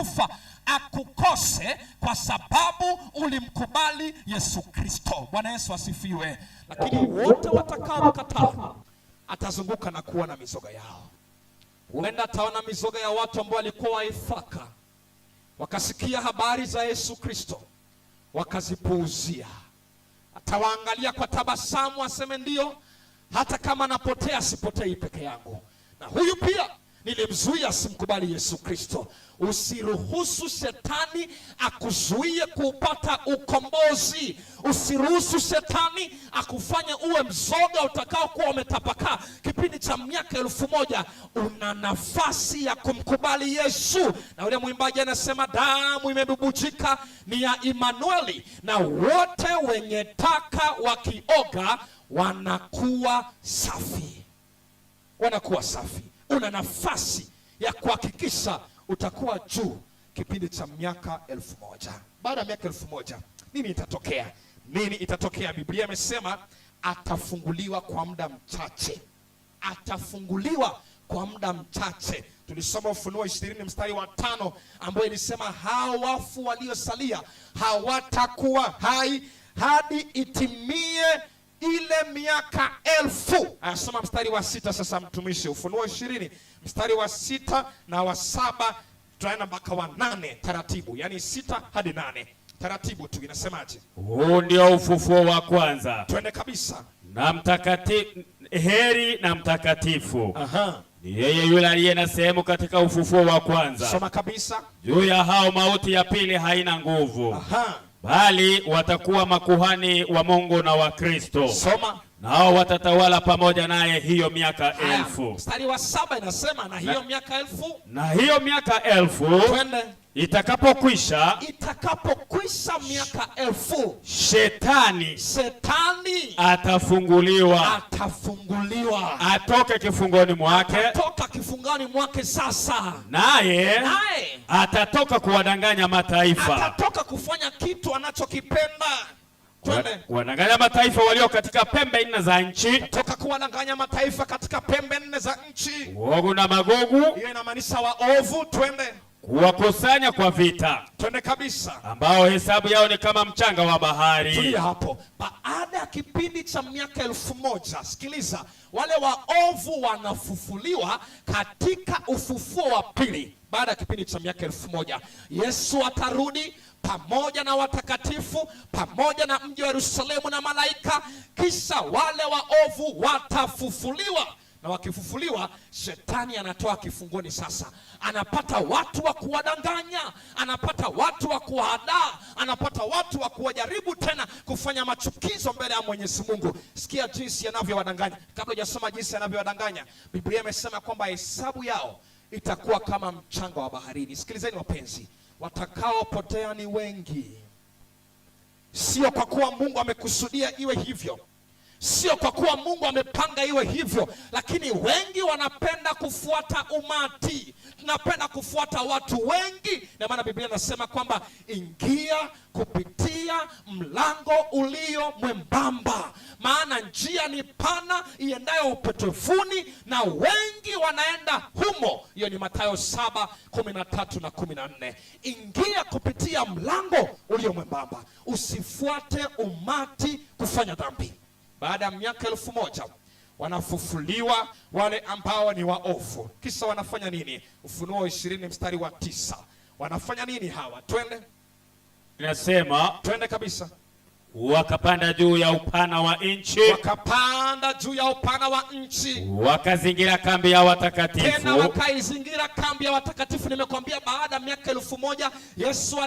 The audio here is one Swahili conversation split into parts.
kufa akukose kwa sababu ulimkubali Yesu Kristo. Bwana Yesu asifiwe. Lakini wote watakaomkataa atazunguka na kuona mizoga yao. Huenda ataona mizoga ya watu ambao walikuwa waifaka, wakasikia habari za Yesu Kristo wakazipuuzia. Atawaangalia kwa tabasamu aseme ndio, hata kama napotea sipotei peke yangu. Na huyu pia nilimzuia asimkubali Yesu Kristo. Usiruhusu shetani akuzuie kupata ukombozi. Usiruhusu shetani akufanye uwe mzoga utakao kuwa umetapakaa. Kipindi cha miaka 1000 una nafasi ya kumkubali Yesu. Na yule mwimbaji anasema damu imebubujika ni ya Emanueli, na wote wenye taka wakioga wanakuwa safi. Wanakuwa safi. Una nafasi ya kuhakikisha utakuwa juu kipindi cha miaka 1000. Baada ya miaka 1000 nini itatokea? Nini itatokea? Biblia imesema atafunguliwa kwa muda mchache. Atafunguliwa kwa muda mchache. Tulisoma Ufunuo 20 mstari wa 5 ambayo ilisema hao wafu waliosalia hawatakuwa hai hadi itimie ile miaka 1000. Anasoma mstari wa 6 sasa mtumishi. Ufunuo 20 mstari wa 6 na wa 7 tunaenda mpaka wa 8 taratibu. Yani 6 hadi 8 taratibu tu. Inasemaje? Huu ndio ufufuo wa kwanza. Twende kabisa. Na mtakatifu, heri na mtakatifu. Aha. Ni yeye yule aliye na sehemu katika ufufuo wa kwanza. Soma kabisa. Juu ya hao mauti ya pili haina nguvu. Aha. Bali watakuwa makuhani wa Mungu na wa Kristo. Soma. Nao watatawala pamoja naye hiyo miaka 1000. Mstari wa 7 inasema na hiyo miaka 1000. Na hiyo miaka 1000 twende. Itakapokwisha miaka 1000, Shetani atafunguliwa. Atoke kifungoni mwake. Sasa naye atatoka kuwadanganya mataifa. Atatoka kufanya kitu anachokipenda. Kuwadanganya mataifa walio katika pembe 4 za nchi. Toka kuwadanganya mataifa katika pembe 4 za nchi. Gogu na Magogu. Hiyo inamaanisha waovu. Twende. Kuwakusanya kwa vita. Twende kabisa. Ambao hesabu yao ni kama mchanga wa bahari. Tulia hapo. Baada ya kipindi cha miaka 1000, sikiliza, wale waovu wanafufuliwa katika ufufuo wa pili. Baada ya kipindi cha miaka 1000, Yesu atarudi pamoja na watakatifu, pamoja na mji wa Yerusalemu na malaika. Kisha wale waovu watafufuliwa. Na wakifufuliwa, shetani anatoa kifungoni sasa. Anapata watu wa kuwadanganya, anapata watu wa kuwahadaa, anapata watu wa kuwajaribu tena kufanya machukizo mbele ya Mwenyezi Mungu. Sikia jinsi yanavyowadanganya. Kabla hujasoma jinsi yanavyowadanganya, Biblia imesema kwamba hesabu yao itakuwa kama mchanga wa baharini. Sikilizeni wapenzi, watakaopotea ni wengi. Sio kwa kuwa Mungu amekusudia iwe hivyo, sio kwa kuwa Mungu amepanga iwe hivyo, lakini wengi wanapenda kufuata umati. Tunapenda kufuata watu wengi, na maana Biblia inasema kwamba ingia kupitia mlango ulio mwembamba, maana njia ni pana iendayo upotevuni na wengi wanaenda humo. Hiyo ni Mathayo 7:13 na 14. Ingia kupitia mlango ulio mwembamba, usifuate umati kufanya dhambi. Baada ya miaka 1000 wanafufuliwa wale ambao ni waovu. Kisha wanafanya nini? Ufunuo 20 mstari wa 9. Wanafanya nini hawa? Twende. Inasema, twende kabisa. Wakapanda juu ya upana wa nchi. Wakazingira kambi ya watakatifu. Tena wakaizingira kambi ya watakatifu. Nimekwambia baada ya miaka 1000 Yesu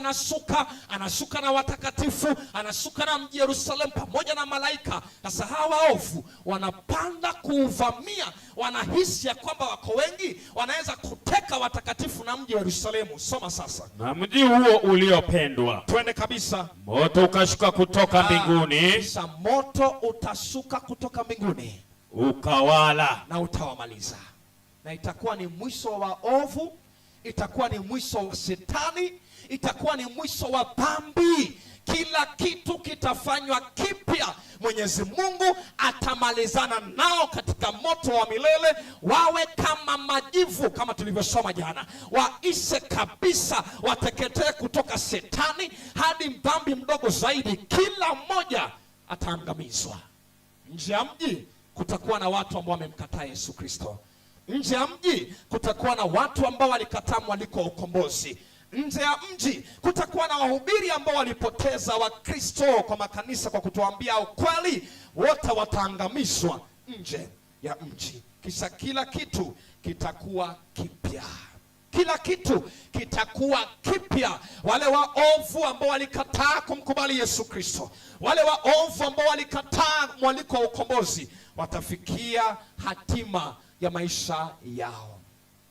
anashuka na watakatifu, anashuka na mji Yerusalemu pamoja na malaika. Sasa hawa waovu wanapanda kuuvamia, wanahisi ya kwamba wako wengi, wanaweza kuteka watakatifu na mji Yerusalemu. Soma sasa. Na mji huo uliopendwa. Twende kabisa. Moto ukashuka kutoka mbinguni. Kisha moto utashuka kutoka mbinguni ukawala na utawamaliza. Na itakuwa ni mwisho wa waovu, itakuwa ni mwisho wa shetani, itakuwa ni mwisho wa dhambi. Kila kitu kitafanywa kipya. Mwenyezi Mungu atamalizana nao katika moto wa milele, wawe kama majivu, kama tulivyosoma jana, waishe kabisa, wateketee kutoka shetani hadi mdhambi mdogo zaidi. Kila mmoja ataangamizwa. Nje ya mji kutakuwa na watu ambao wamemkataa Yesu Kristo. Nje ya mji kutakuwa na watu ambao walikataa mwaliko wa ukombozi. Nje ya mji kutakuwa na wahubiri ambao walipoteza Wakristo kwa makanisa kwa kutuambia ukweli. Wote wataangamizwa nje ya mji. Kisha kila kitu kitakuwa kipya. Kila kitu kitakuwa kipya. Wale waovu ambao walikataa kumkubali Yesu Kristo, wale waovu ambao walikataa mwaliko wa ukombozi, watafikia hatima ya maisha yao.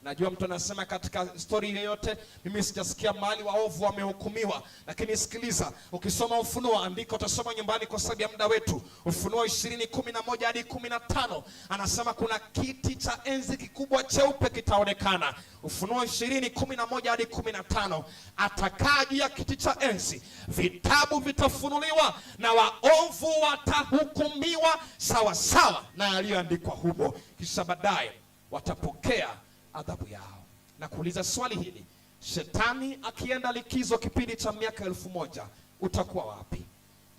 Najua mtu anasema katika story yoyote, mimi sijasikia mahali waovu wamehukumiwa. Lakini sikiliza, ukisoma Ufunuo, andika, utasoma nyumbani kwa sababu ya muda wetu. Ufunuo 20:11 hadi 15 anasema kuna kiti cha enzi kikubwa cheupe kitaonekana. Ufunuo 20:11 hadi 15, atakaa juu ya kiti cha enzi, vitabu vitafunuliwa na waovu watahukumiwa sawa sawa na yaliyoandikwa humo, kisha baadaye watapokea adhabu yao. Na kuuliza swali hili, shetani akienda likizo kipindi cha miaka 1000, utakuwa wapi?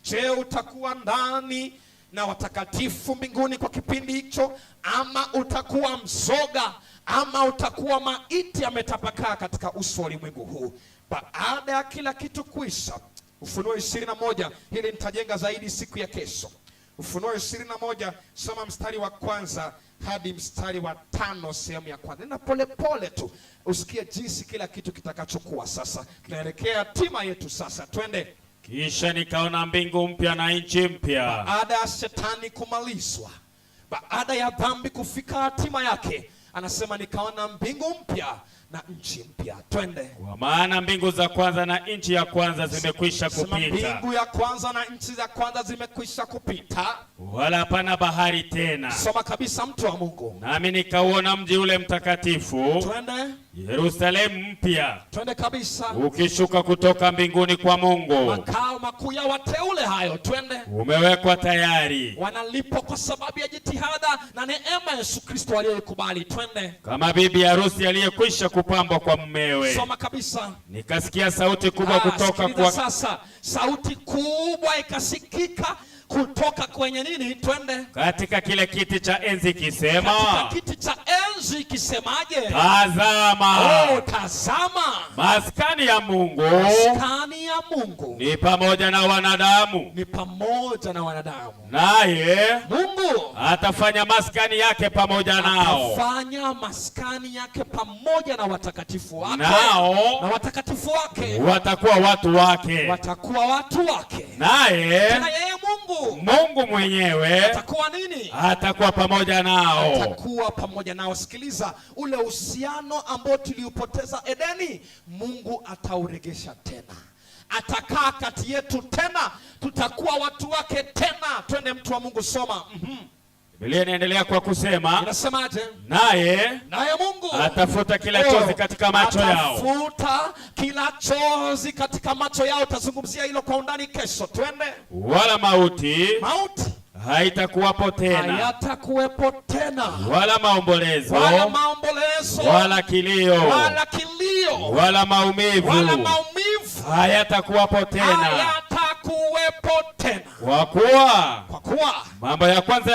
Je, utakuwa ndani na watakatifu mbinguni kwa kipindi hicho, ama utakuwa mzoga, ama utakuwa maiti yametapakaa katika uso wa ulimwengu huu baada ya kila kitu kuisha? Ufunuo 21, hili nitajenga zaidi siku ya kesho. Ufunuo 21, soma mstari wa kwanza hadi mstari wa 5, sehemu ya kwanza. Nina pole pole tu usikie jinsi kila kitu kitakachokuwa. Sasa tunaelekea hatima yetu. Sasa twende. Kisha nikaona mbingu mpya na nchi mpya. Baada ya shetani kumalizwa, baada ya dhambi kufika hatima yake, anasema nikaona mbingu mpya na nchi mpya. Twende. Kwa maana mbingu za kwanza na nchi ya kwanza zimekwisha kupita. Mbingu ya kwanza na nchi za kwanza zimekwisha kupita, wala hapana bahari tena. Soma kabisa, mtu wa Mungu. Nami nikauona mji ule mtakatifu, twende, Yerusalemu mpya, twende kabisa, ukishuka kutoka mbinguni kwa Mungu. Makao makuu ya wateule hayo, twende, umewekwa tayari, wanalipwa kwa sababu ya jitihada na neema ya Yesu Kristo aliyekubali. Twende. Kama bibi harusi aliyekwisha kupambwa kwa mumewe. Soma kabisa. Nikasikia sauti kubwa kutoka kwa... Sasa sauti kubwa ikasikika kutoka kwenye nini? Twende. Katika kile kiti cha enzi kisema. Katika kiti cha enzi kisemaje? Tazama. Oh, tazama. Maskani ya Mungu. Maskani ya Mungu ni pamoja na wanadamu. Ni pamoja na wanadamu. Naye Mungu atafanya maskani yake pamoja nao. Atafanya maskani yake pamoja na watakatifu wake. Nao na watakatifu wake watakuwa watu wake. Watakuwa watu wake. Naye tena yeye Mungu mwenyewe atakuwa nini? Atakuwa pamoja nao. Atakuwa pamoja nao. Sikiliza, ule uhusiano ambao tuliupoteza Edeni, Mungu atauregesha tena. Atakaa kati yetu tena, tutakuwa watu wake tena. Twende, mtu wa Mungu, soma. Biblia inaendelea kwa kusema, inasemaje? Naye Mungu atafuta kila chozi katika macho yao. Atafuta kila chozi katika macho yao. Tazungumzia hilo kwa undani kesho. Twende. Wala mauti haitakuwepo tena, wala maombolezo, wala kilio, wala maumivu, hayatakuwepo tena. Kwa kuwa mambo ya kwanza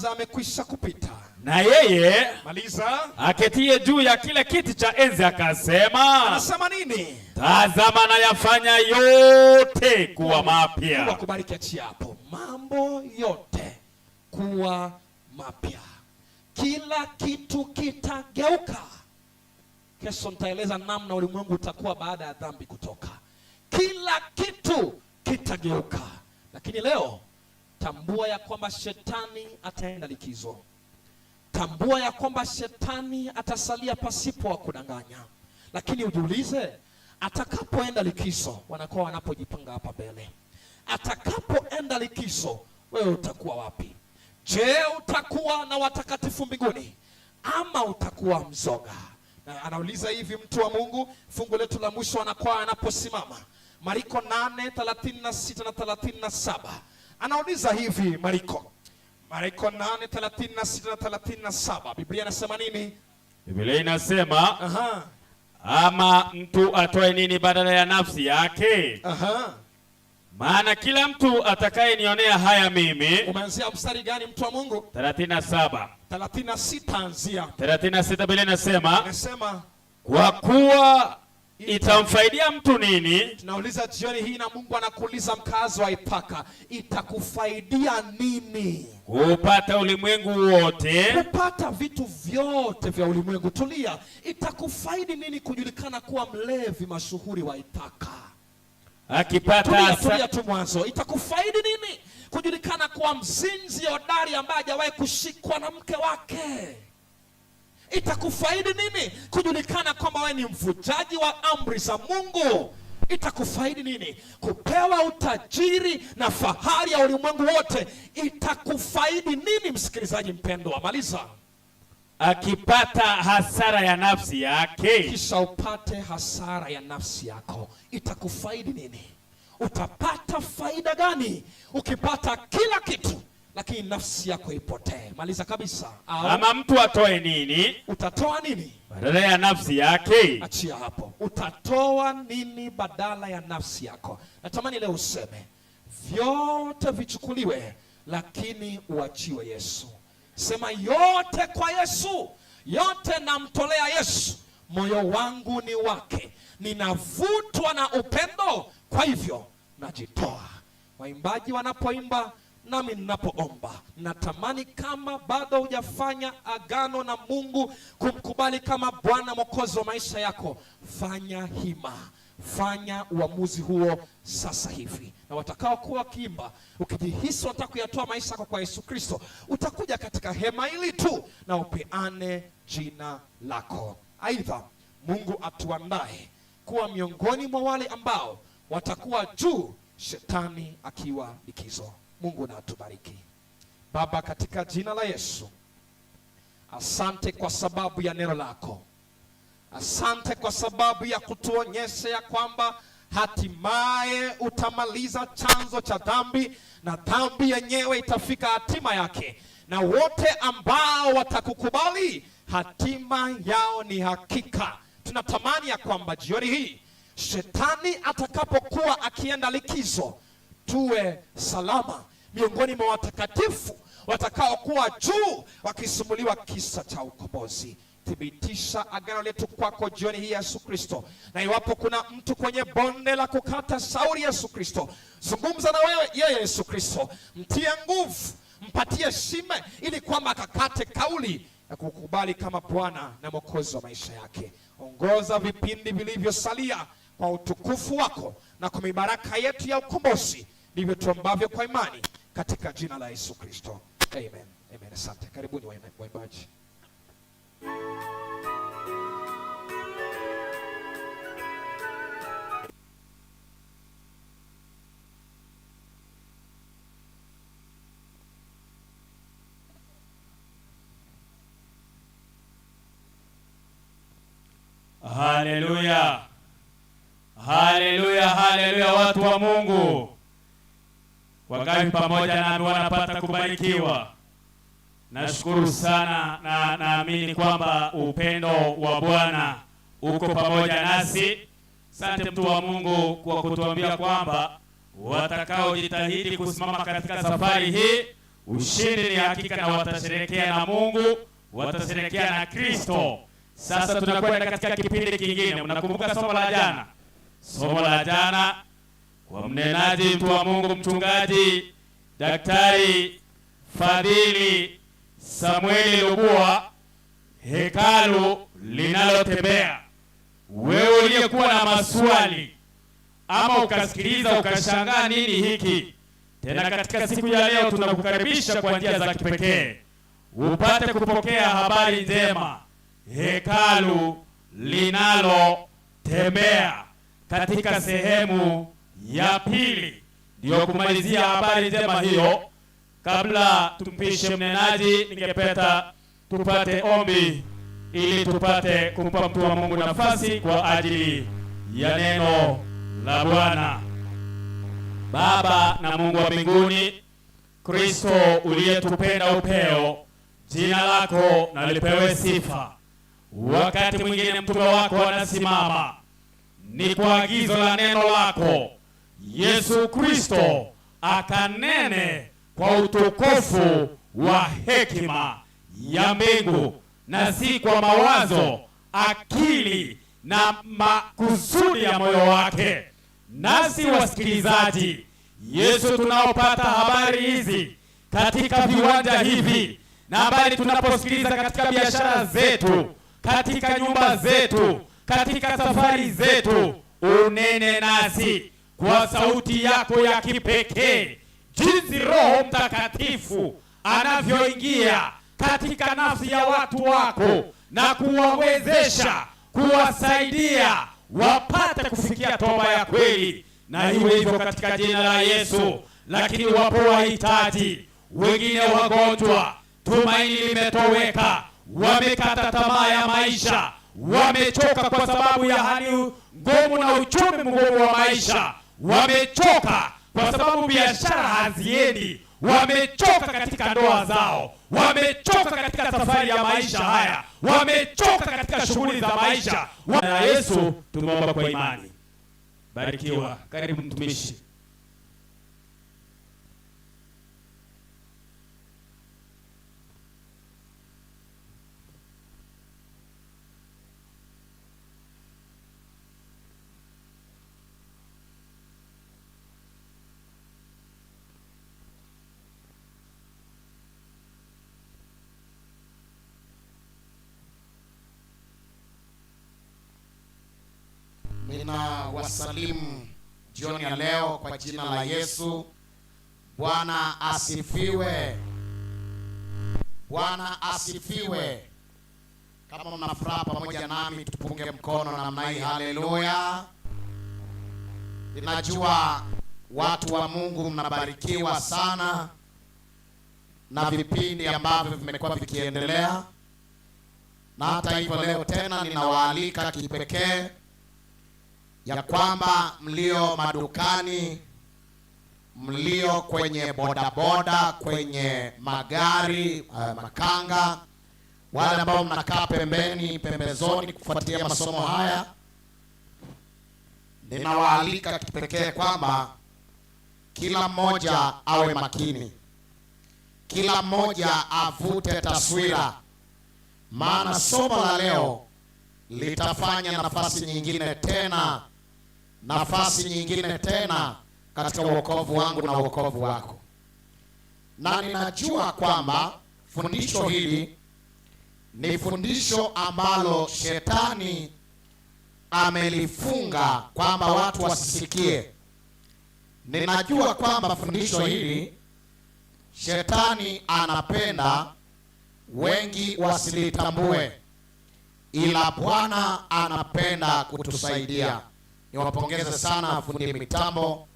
yamekwisha kupita. Na yeye aketie juu ya kile kiti cha enzi akasema, anasema nini? Tazama na yafanya yote kuwa mapya. Mungu akubariki. Achia hapo. Mambo yote kuwa mapya, kila kitu kitageuka. Kesho nitaeleza namna ulimwengu utakuwa baada ya dhambi kutoka. Kila kitu kitageuka. Lakini leo tambua ya kwamba shetani ataenda likizo. Tambua ya kwamba shetani atasalia pasipo wa kudanganya. Lakini ujiulize, atakapoenda likizo, wanakuwa wanapojipanga hapa mbele, atakapoenda likizo, wewe utakuwa wapi? Je, utakuwa na watakatifu mbinguni, ama utakuwa mzoga. Na anauliza hivi mtu wa Mungu, fungu letu la mwisho anakwaya anaposimama, Marko 8:36 na 37. Anauliza hivi Marko 8:36 na 37. Biblia inasema nini? Biblia inasema ama mtu atoe nini badala ya nafsi yake? Maana kila mtu atakayenionea haya mimi. Umeanzia mstari gani mtu wa Mungu? 37. 36 anzia. 36 Biblia inasema kwa kuwa itamfaidia mtu nini? Tunauliza jioni hii na Mungu anakuuliza mkazi wa Ithaka, itakufaidia nini kupata ulimwengu wote? Kupata vitu vyote vya ulimwengu. Tulia. Itakufaidia nini kujulikana kuwa mlevi mashuhuri wa Ithaka? Akipata tulia tu mwanzo. Itakufaidia nini kujulikana kuwa mzinzi hodari ambaye hajawahi kushikwa na mke wake? Itakufaidi nini kujulikana kwamba wewe ni mvujaji wa amri za Mungu? Itakufaidi nini kupewa utajiri na fahari ya ulimwengu wote? Itakufaidi nini msikilizaji mpendwa? Maliza. Akipata hasara ya nafsi yake. Kisha upate hasara ya nafsi yako, itakufaidi nini? Utapata faida gani ukipata kila kitu lakini nafsi yako ipotee? Maliza kabisa. Ama mtu atoe nini? Utatoa nini badala ya nafsi yake? Achia hapo. Utatoa nini badala ya nafsi yako? Natamani leo useme vyote vichukuliwe lakini uachiwe Yesu. Sema yote kwa Yesu, yote namtolea Yesu, moyo wangu ni wake, ninavutwa na upendo, kwa hivyo najitoa. Waimbaji wanapoimba nami ninapoomba, natamani kama bado hujafanya agano na Mungu kumkubali kama Bwana Mwokozi wa maisha yako, fanya hima, fanya uamuzi huo sasa hivi. Na watakao kuwa wakiimba, ukijihisi unataka kuyatoa maisha yako kwa Yesu Kristo, utakuja katika hema hili tu na upeane jina lako. Aidha, Mungu atuandae kuwa miongoni mwa wale ambao watakuwa juu, shetani akiwa likizo. Mungu na atubariki. Baba, katika jina la Yesu, asante kwa sababu ya neno lako. Asante kwa sababu ya kutuonyesha ya kwamba hatimaye utamaliza chanzo cha dhambi na dhambi yenyewe itafika hatima yake, na wote ambao watakukubali hatima yao ni hakika. Tunatamani ya kwamba jioni hii shetani atakapokuwa akienda likizo, tuwe salama miongoni mwa watakatifu watakao kuwa juu wakisimuliwa kisa cha ukombozi. Thibitisha agano letu kwako jioni hii Yesu Kristo, na iwapo kuna mtu kwenye bonde la kukata shauri Yesu Kristo, zungumza na wewe yeye Yesu Kristo, mtie nguvu, mpatie shime ili kwamba akakate kauli ya kukubali kama Bwana na Mwokozi wa maisha yake. Ongoza vipindi vilivyosalia kwa utukufu wako na kwa mibaraka yetu ya ukombozi. Ndivyo tuombavyo kwa imani katika jina la Yesu Kristo. Amen. Amen. Asante. Karibuni waimbaji. Haleluya. Haleluya, haleluya watu wa Mungu. Wakati pamoja nami wanapata kubarikiwa. Nashukuru sana na naamini kwamba upendo wa Bwana uko pamoja nasi. Asante mtu wa Mungu kwa kutuambia kwamba watakao jitahidi kusimama katika safari hii, ushindi ni hakika, na watasherehekea na Mungu, watasherehekea na Kristo. Sasa tunakwenda katika kipindi kingine. Mnakumbuka somo la jana? Somo la jana kwa mnenaji mtu wa Mungu, mchungaji Daktari Fadhili Samueli Lubua, hekalu linalotembea. Wewe uliyekuwa na maswali ama ukasikiliza ukashangaa nini hiki, tena katika siku ya leo tunakukaribisha kwa njia za kipekee upate kupokea habari njema, hekalu linalotembea, katika sehemu ya pili. Ndio kumalizia habari njema hiyo. Kabla tumpishe mnenaji, ningependa tupate ombi ili tupate kumpa mtu wa Mungu nafasi kwa ajili ya neno la Bwana. Baba na Mungu wa mbinguni, Kristo uliyetupenda upeo, jina lako na lipewe sifa. Wakati mwingine mtume wako anasimama, ni kwa agizo la neno lako Yesu Kristo akanene kwa utukufu wa hekima ya mbingu, na si kwa mawazo, akili na makusudi ya moyo wake. Nasi wasikilizaji, Yesu, tunaopata habari hizi katika viwanja hivi, na habari tunaposikiliza katika biashara zetu, katika nyumba zetu, katika safari zetu, unene nasi kwa sauti yako ya kipekee, jinsi Roho Mtakatifu anavyoingia katika nafsi ya watu wako na kuwawezesha, kuwasaidia wapate kufikia toba ya kweli. Na iwe hivyo katika jina la Yesu. Lakini wapo wahitaji, wengine wagonjwa, tumaini limetoweka, wamekata tamaa ya maisha, wamechoka kwa sababu ya hali ngumu na uchumi mgumu wa maisha, wamechoka kwa sababu biashara haziendi, wamechoka katika ndoa zao, wamechoka katika safari ya maisha haya, wamechoka katika shughuli za maisha. Na Yesu tumeomba kwa imani. Barikiwa. Karibu mtumishi. Nina wasalimu jioni ya leo kwa jina la Yesu. Bwana asifiwe. Bwana asifiwe. Kama mna furaha pamoja nami, tupunge mkono namna hii. Haleluya. Ninajua watu wa Mungu mnabarikiwa sana na vipindi ambavyo vimekuwa vikiendelea, na hata hivyo leo tena ninawaalika kipekee ya kwamba mlio madukani, mlio kwenye bodaboda, kwenye magari, makanga, wale ambao mnakaa pembezoni kufuatia masomo haya, ninawaalika kipekee kwamba kila mmoja awe makini, kila mmoja avute taswira, maana somo la leo litafanya nafasi nyingine tena katika wokovu wangu na wokovu wako. Na ninajua kwamba fundisho hili ni fundisho ambalo shetani amelifunga kwamba watu wasisikie. Ninajua kwamba fundisho hili shetani anapenda wengi wasilitambue, ila Bwana anapenda kutusaidia. Niwapongeze sana fundi mitambo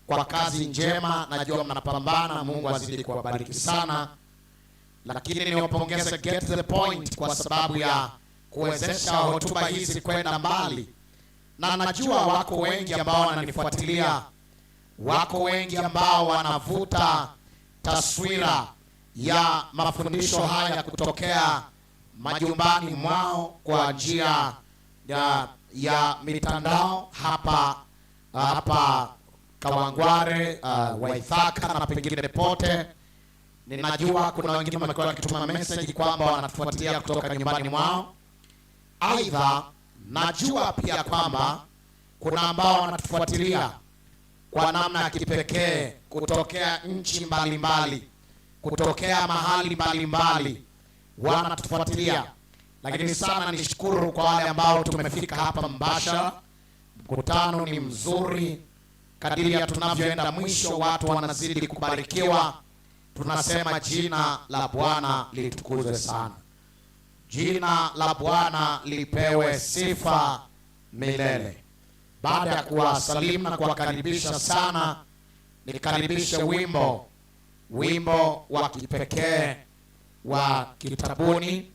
kwa kazi njema, najua mnapambana, Mungu azidi kuwabariki sana. Lakini niwapongeze Get the Point kwa sababu ya kuwezesha hotuba hizi kwenda mbali, na najua wako wengi ambao wananifuatilia, wako wengi ambao wanavuta taswira ya mafundisho haya kutokea majumbani mwao kwa njia ya mitandao hapa Kawangware, Waithaka na pengine pote. Ninajua kuna wengine wamekuwa wakituma message kwamba wanatufuatilia kutoka nyumbani mwao. Aidha, najua pia kwamba kuna ambao wanatufuatilia kwa namna ya kipekee kutokea nchi mbalimbali, kutokea mahali mbalimbali wanatufuatilia. Lakini sana nishukuru kwa wale ambao tumefika hapa mbashara. Mkutano ni mzuri, kadiri ya tunavyoenda mwisho watu wanazidi kubarikiwa. Tunasema jina la Bwana litukuzwe sana, jina la Bwana lipewe sifa milele. Baada ya kuwasalimu na kuwakaribisha sana, nikaribishe wimbo wa kipekee wa kitabuni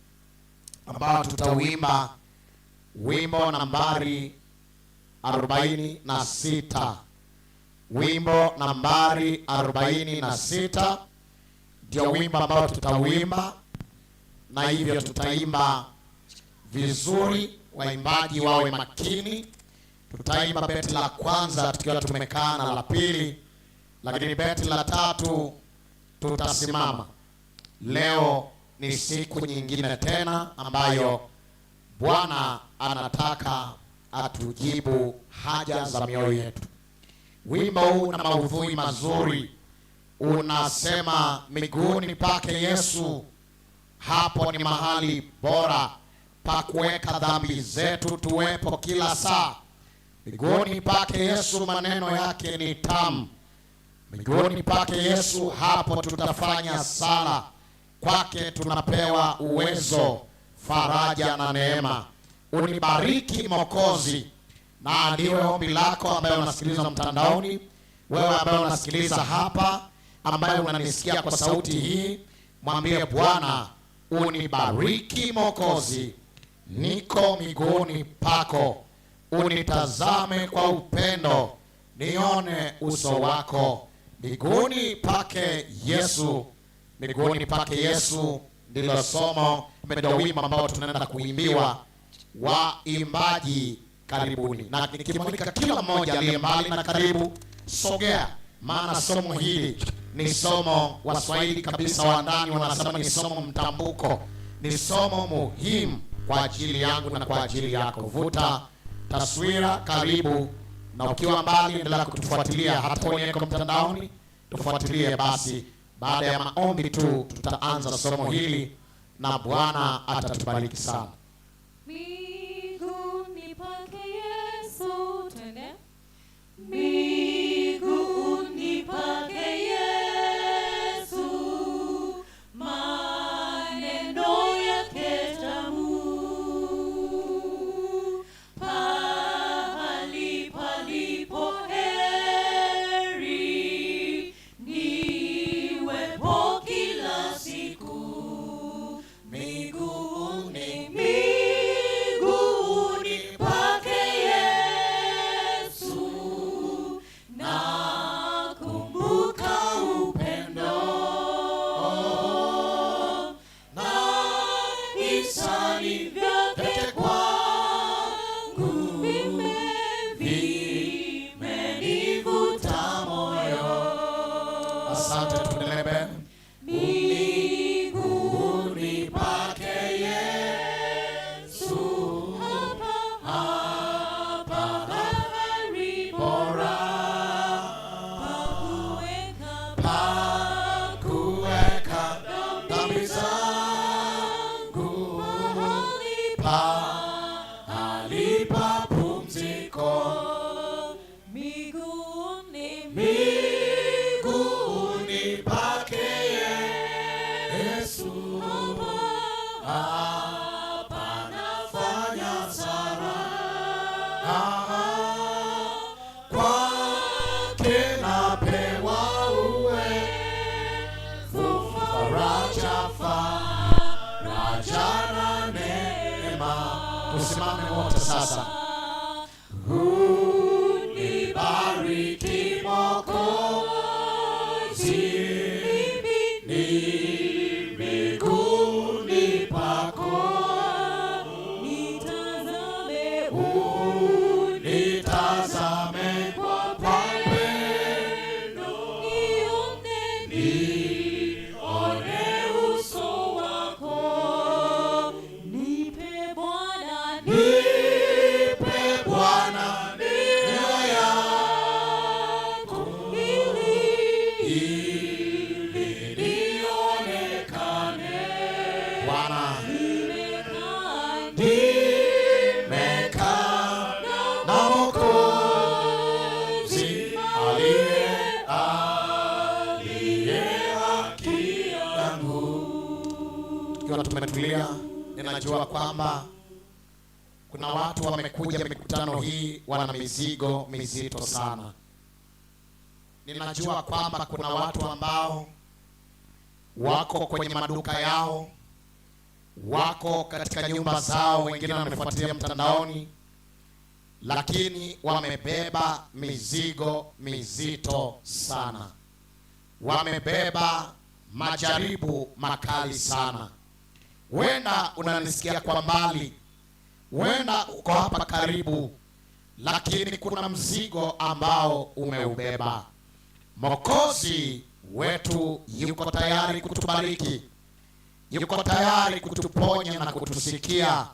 ambao tutauimba wimbo nambari 46. Wimbo nambari 46 ndio wimbo ambao tutauimba, na hivyo tutaimba vizuri, waimbaji wawe makini. Tutaimba beti la kwanza tukiwa tumekaa na la pili, lakini beti la tatu tutasimama. Leo ni siku nyingine tena ambayo Bwana anataka atujibu haja za mioyo yetu. Wimbo huu una maudhui mazuri, unasema miguuni pake Yesu, hapo ni mahali bora pa kuweka dhambi zetu tuwepo kila saa. Miguuni pake Yesu maneno yake ni tamu. Miguuni pake Yesu hapo tutafanya sala. Kwake tunapewa uwezo, faraja na neema. Unibariki Mwokozi. Na ndiwe ombi lako ambaye unasikiliza mtandaoni, wewe ambaye unasikiliza hapa, ambaye unanisikia kwa sauti hii, mwambie Bwana, unibariki Mwokozi. Niko miguuni pako, unitazame kwa upendo, nione uso wako. Miguuni pake Yesu, miguuni pake Yesu ndilo somo, ndio wimbo ambao tunaenda kuimbiwa. Waimbaji karibuni, na nikimwalika kila mmoja aliye mbali na karibu, sogea, maana somo hili ni somo, Waswahili kabisa wa ndani wanasema ni somo mtambuko, ni somo muhimu kwa ajili yangu na kwa ajili yako. Vuta taswira, karibu, na ukiwa mbali endelea kutufuatilia hata ulieko mtandaoni, tufuatilie basi. Baada ya maombi tu tutaanza somo hili na Bwana atatubariki sana. Miguuni pake Yesu, twende. Miguuni pake Yesu, maneno yake tamu, pahali palipo heri, niwepo kila siku. Miguuni pake Yesu, nakumbuka upendo na hisani vyake kwangu, vimenivuta moyo. Asante, tuendelee. Miguuni pake Yesu, hapa bahari bora, Pa kuweka dhambi zangu, pahali pa pumziko. Miguuni pake Yesu, hapa nafanya sala. Kwake napewa uwezo, faraja na neema. Tusimame wote sasa. Unibariki Mwokozi, ni miguuni pako, nitazame kwa pendo, nione uso wako. Nipe Bwana nia yako, ili nionekane. Bwana, nimekaa na Mwokozi aliye haki yangu. Ikiwa tumetulia, ninajua kwamba kuna watu wamekuja mikutano hii wana mizigo mizito sana. Ninajua kwamba kuna watu ambao wako kwenye maduka yao, wako katika nyumba zao, wengine wamefuatilia mtandaoni, lakini wamebeba mizigo mizito sana. Wamebeba majaribu makali sana. Huenda unanisikia kwa mbali, huenda uko hapa karibu, lakini kuna mzigo ambao umeubeba. Mwokozi wetu yuko tayari kutubariki, yuko tayari kutuponya na kutusikia,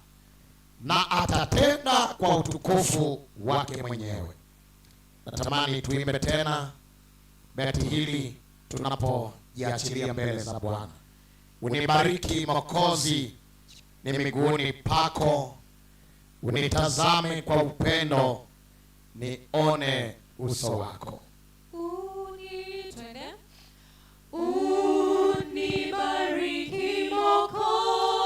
na atatenda kwa utukufu wake mwenyewe. Natamani tuimbe tena beti hili tunapojiachilia mbele za Bwana. Unibariki Mwokozi, ni miguuni pako, unitazame kwa upendo, nione uso wako. Unibariki Mwokozi,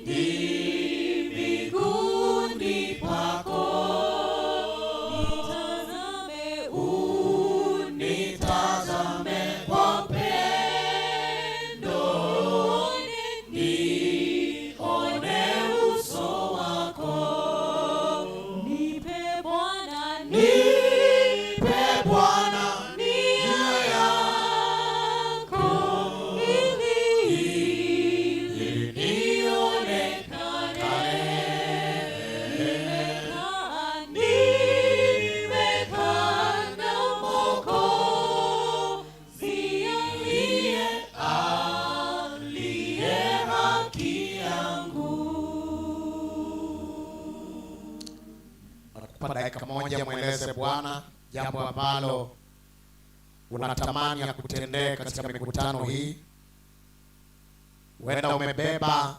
ni miguuni pako, unitazame kwa pendo, nione uso wako. Nipe Bwana, nipe Bwana dakika moja mweleze Bwana jambo ambalo unatamani ya kutendea katika mikutano hii. Huenda umebeba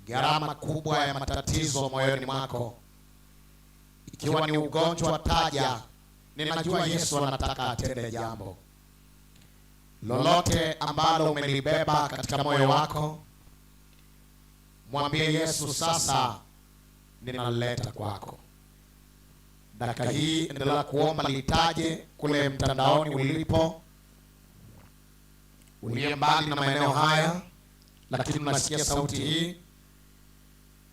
gharama kubwa ya matatizo moyoni mwako. Ikiwa ni ugonjwa, taja. Ninajua Yesu anataka atende jambo. Lolote ambalo umelibeba katika moyo wako, mwambie Yesu, sasa ninaleta kwako. Dakika hii endelea kuomba, litaje kule mtandaoni ulipo, uliye mbali na maeneo haya, lakini unasikia sauti hii.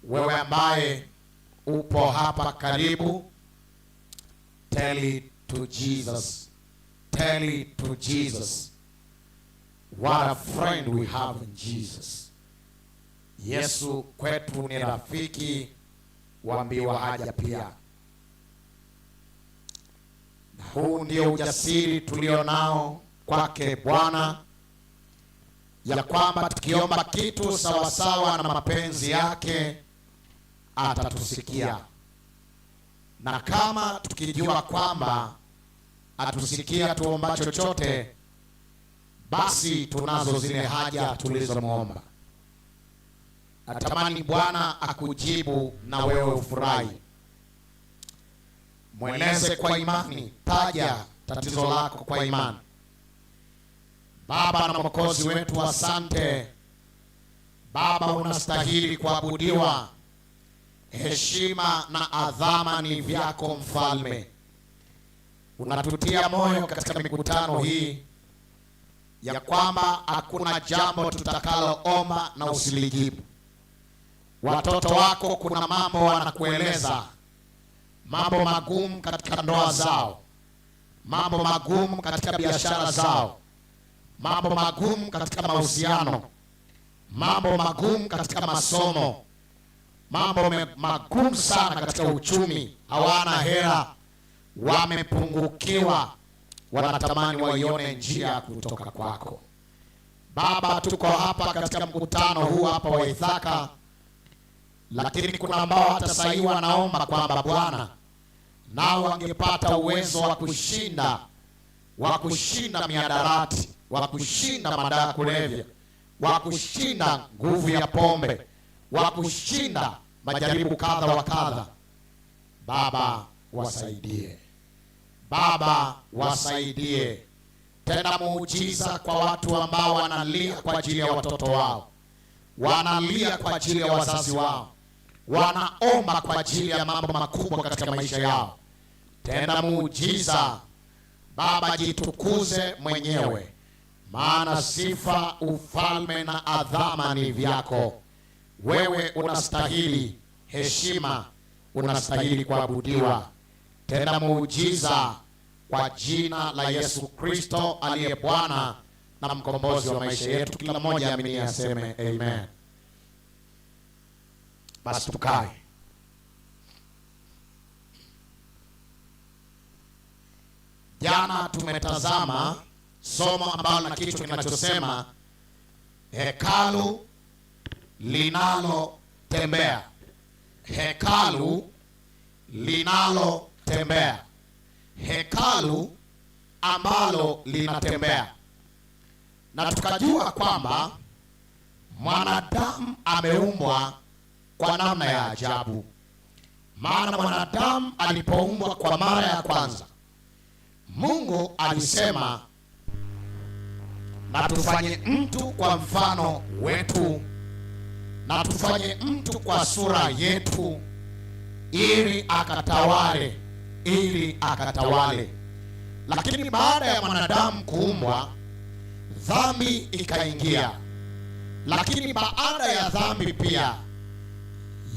Wewe ambaye upo hapa karibu, tell it to Jesus. Tell it to Jesus. What a friend we have in Jesus. Yesu kwetu ni rafiki, waambiwa haja pia. Na huu ndio ujasiri tulio nao kwake Bwana, ya kwamba tukiomba kitu sawasawa na mapenzi yake atatusikia. Na kama tukijua kwamba atusikia tuomba chochote, basi tunazo zile haja tulizomwomba. Natamani Bwana akujibu na wewe ufurahi. Mweleze kwa imani, taja tatizo lako kwa imani. Baba na Mwokozi wetu, asante. Baba, unastahili kuabudiwa. Heshima na adhama ni vyako Mfalme. Unatutia moyo katika mikutano hii ya kwamba hakuna jambo tutakaloomba na usilijibu. Watoto wako kuna mambo wanakueleza, mambo magumu katika ndoa zao, mambo magumu katika biashara zao, mambo magumu katika mahusiano, mambo magumu katika masomo, mambo magumu sana katika uchumi. Hawana hela, wamepungukiwa, wanatamani waione njia kutoka kwako. Baba, tuko hapa katika mkutano huu hapa wa Ithaka, lakini kuna ambao hata sasa hivi wanaomba kwamba Bwana nao wangepata uwezo wa kushinda miadarati, wa kushinda madawa kulevya, wa kushinda nguvu ya pombe, wa kushinda majaribu kadha wa kadha. Baba, wasaidie. Baba, wasaidie. Tena muujiza kwa watu ambao wanalia kwa ajili ya watoto wao, wanalia kwa ajili ya wazazi wao, wanaomba kwa ajili ya mambo makubwa katika maisha yao. Tena muujiza Baba, jitukuze mwenyewe. maana sifa, ufalme na adhama ni vyako. Wewe unastahili heshima, unastahili kuabudiwa. Tenda muujiza kwa jina la Yesu Kristo aliye Bwana na mkombozi wa maisha yetu. Kila mmoja amini aseme amen. Basi tukae. Jana tumetazama somo ambalo na kichwa kinachosema hekalu linalotembea. Hekalu linalotembea. Hekalu ambalo linatembea. Na tukajua kwamba mwanadamu ameumbwa kwa namna ya ajabu. Maana mwanadamu alipoumbwa kwa mara ya kwanza, Mungu alisema na tufanye mtu kwa mfano wetu, na tufanye mtu kwa sura yetu, ili akatawale. Lakini baada ya mwanadamu kuumbwa, dhambi ikaingia. Lakini baada ya dhambi pia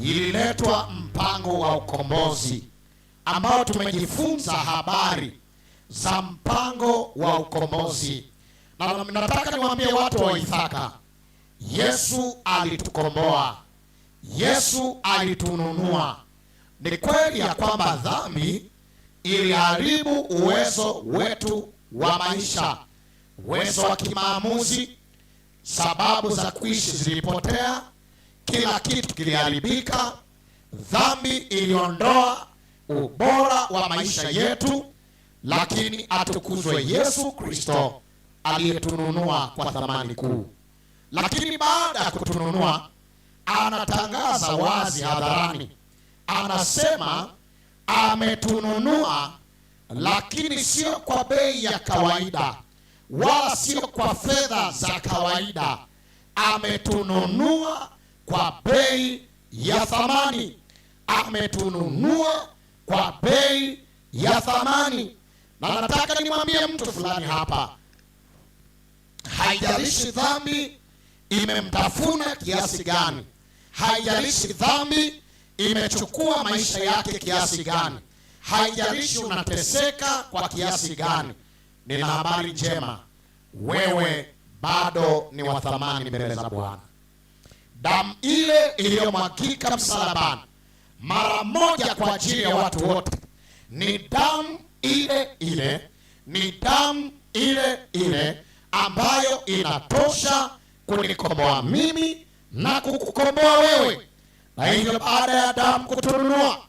ililetwa mpango wa ukombozi, ambao tumejifunza habari za mpango wa ukombozi. Na nataka niwaambie watu wa Ithaka, Yesu alitukomboa. Yesu alitununua. Ni kweli ya kwamba dhambi iliharibu uwezo wetu wa maisha, uwezo wa kimaamuzi, sababu za kuishi zilipotea, kila kitu kiliharibika. Dhambi iliondoa ubora wa maisha yetu, lakini atukuzwe Yesu Kristo aliyetununua kwa thamani kuu. Lakini baada ya kutununua, anatangaza wazi hadharani, anasema ametununua, lakini sio kwa bei ya kawaida, wala sio kwa fedha za kawaida. Ametununua kwa bei ya thamani. Ametununua kwa bei ya thamani. Na nataka nimwambie mtu fulani hapa, haijalishi dhambi imemtafuna kiasi gani, haijalishi dhambi imechukua maisha yake kiasi gani, haijalishi unateseka kwa kiasi gani, nina habari njema, wewe bado ni wa thamani mbele za Bwana. Damu ile iliyomwagika msalabani mara moja kwa ajili ya watu wote ni damu ile ile, ni damu ile ile ambayo inatosha kunikomboa mimi na kukukomboa wewe. Na hivyo baada ya damu kutununua,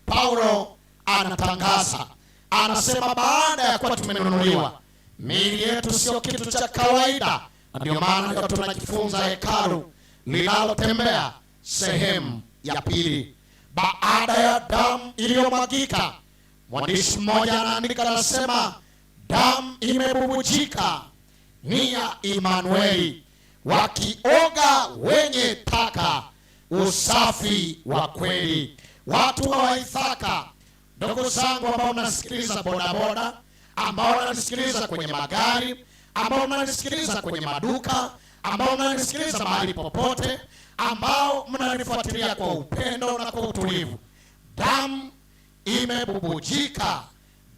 Paulo anatangaza, anasema baada ya kuwa tumenunuliwa, miili yetu sio kitu cha kawaida. Na ndio maana leo tunajifunza hekalu linalotembea, sehemu ya pili. Baada ya damu iliyomwagika, mwandishi mmoja anaandika, anasema damu imebubujika ni ya Imanueli, wakioga wenye taka usafi wa kweli. Watu wa Ithaka, ndugu zangu ambao mnasikiliza bodaboda, ambao mnasikiliza kwenye magari, ambao mnasikiliza kwenye maduka, ambao mnasikiliza mahali popote, ambao mnanifuatilia kwa upendo na kwa utulivu, damu imebubujika,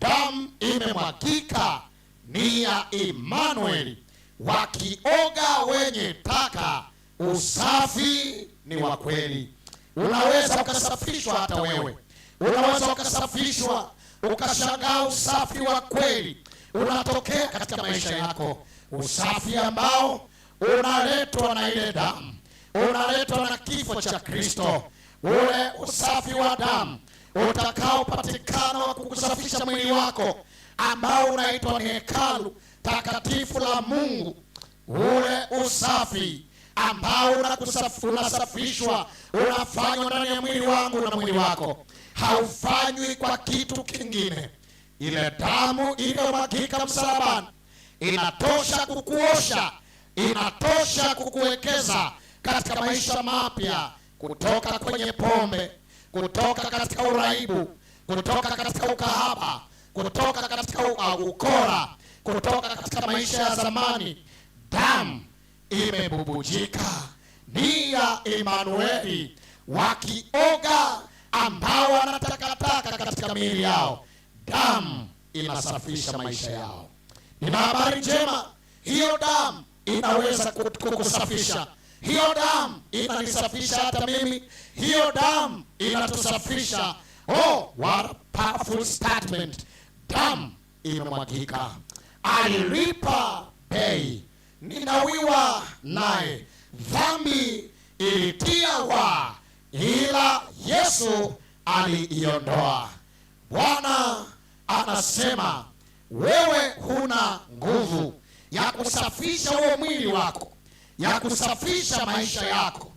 damu imemwagika ni ya Imanueli, wakioga wenye taka usafi ni wa kweli. Unaweza ukasafishwa, hata wewe unaweza ukasafishwa, ukashangaa usafi wa kweli unatokea katika maisha yako, usafi ambao unaletwa na ile damu, unaletwa na kifo cha Kristo. Ule usafi wa damu utakaopatikana wa kukusafisha mwili wako, ambao unaitwa ni hekalu takatifu la Mungu. Ule usafi ambao unasafishwa, unafanywa ndani ya mwili wangu na mwili wako, haufanywi kwa kitu kingine. Ile damu iliyomwagika msalabani inatosha kukuosha, inatosha kukuwekeza katika maisha mapya, kutoka kwenye pombe, kutoka katika uraibu, kutoka katika ukahaba, kutoka katika ukora, kutoka katika maisha ya zamani, damu imebubujika, ni ya Emanueli, wakioga ambao wanatakataka katika miili yao. Damu inasafisha maisha yao. Nina habari njema, hiyo damu inaweza kukusafisha. Hiyo damu inanisafisha hata mimi. Hiyo damu inatusafisha. Oh, what a powerful statement. Damu imemwagika, alilipa bei, ninawiwa naye, dhambi ilitiwa, ila Yesu aliiondoa. Bwana anasema wewe huna nguvu ya kusafisha huo mwili wako, ya kusafisha maisha yako,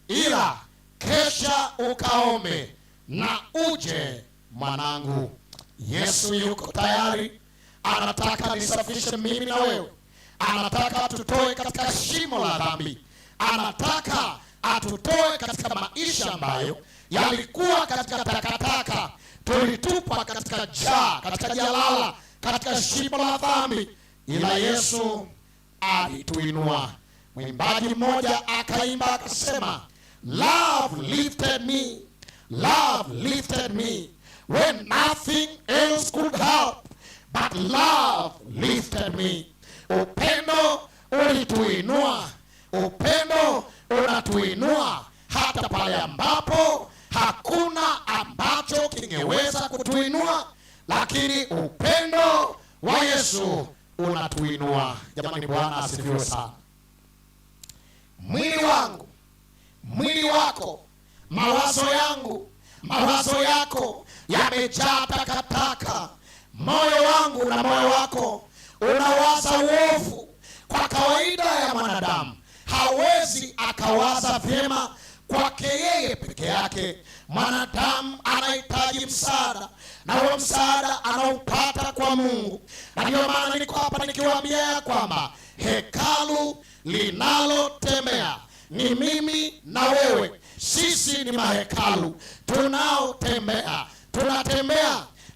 ila kesha ukaombe na uje mwanangu. Yesu yuko tayari, anataka nisafishe mimi na wewe. Anataka atutoe katika shimo la dhambi. Anataka atutoe katika maisha ambayo yalikuwa katika takataka. Tulitupa katika jaa, katika jalala, katika shimo la dhambi, ila Yesu alituinua. Mwimbaji mmoja akaimba akasema, love lifted me, love lifted me when nothing else could help, but love lifted me. Upendo ulituinua, upendo unatuinua hata pale ambapo hakuna ambacho kingeweza kutuinua, lakini upendo wa Yesu unatuinua. Jamani, Bwana asifiwe sana. Mwili wangu, mwili wako, mawazo yangu, mawazo yako yamejaa takataka. Moyo wangu na moyo wako unawaza uovu. Kwa kawaida ya mwanadamu hawezi akawaza vyema kwake yeye peke yake. Mwanadamu anahitaji msaada, na huo msaada anaupata kwa Mungu. Na ndio maana niko hapa nikiwaambia ya kwamba hekalu linalotembea ni mimi na wewe. Sisi ni mahekalu tunaotembea.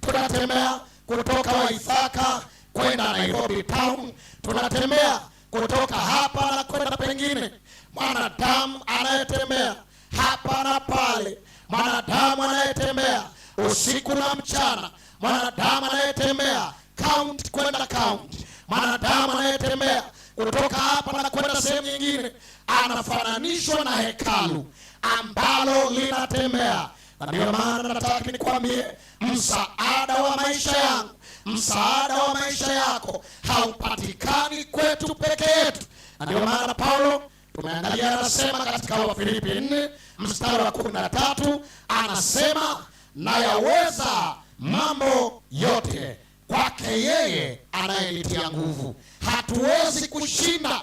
Tunatembea kutoka Waithaka kwenda Nairobi town. Tunatembea kutoka hapa na kwenda pengine. Mwanadamu anayetembea hapa na pale, mwanadamu anayetembea usiku na mchana, mwanadamu anayetembea count kwenda count, mwanadamu anayetembea kutoka hapa na kwenda sehemu nyingine, anafananishwa na hekalu ambalo linatembea. Na ndio maana nataka nikwambie, msaada wa maisha yangu, msaada wa maisha yako haupatikani kwetu peke yetu. Na ndio maana Paulo tumeangalia anasema katika Wafilipi 4 mstari wa 13, anasema na yaweza mambo yote kwake yeye anayenitia nguvu. Hatuwezi kushinda.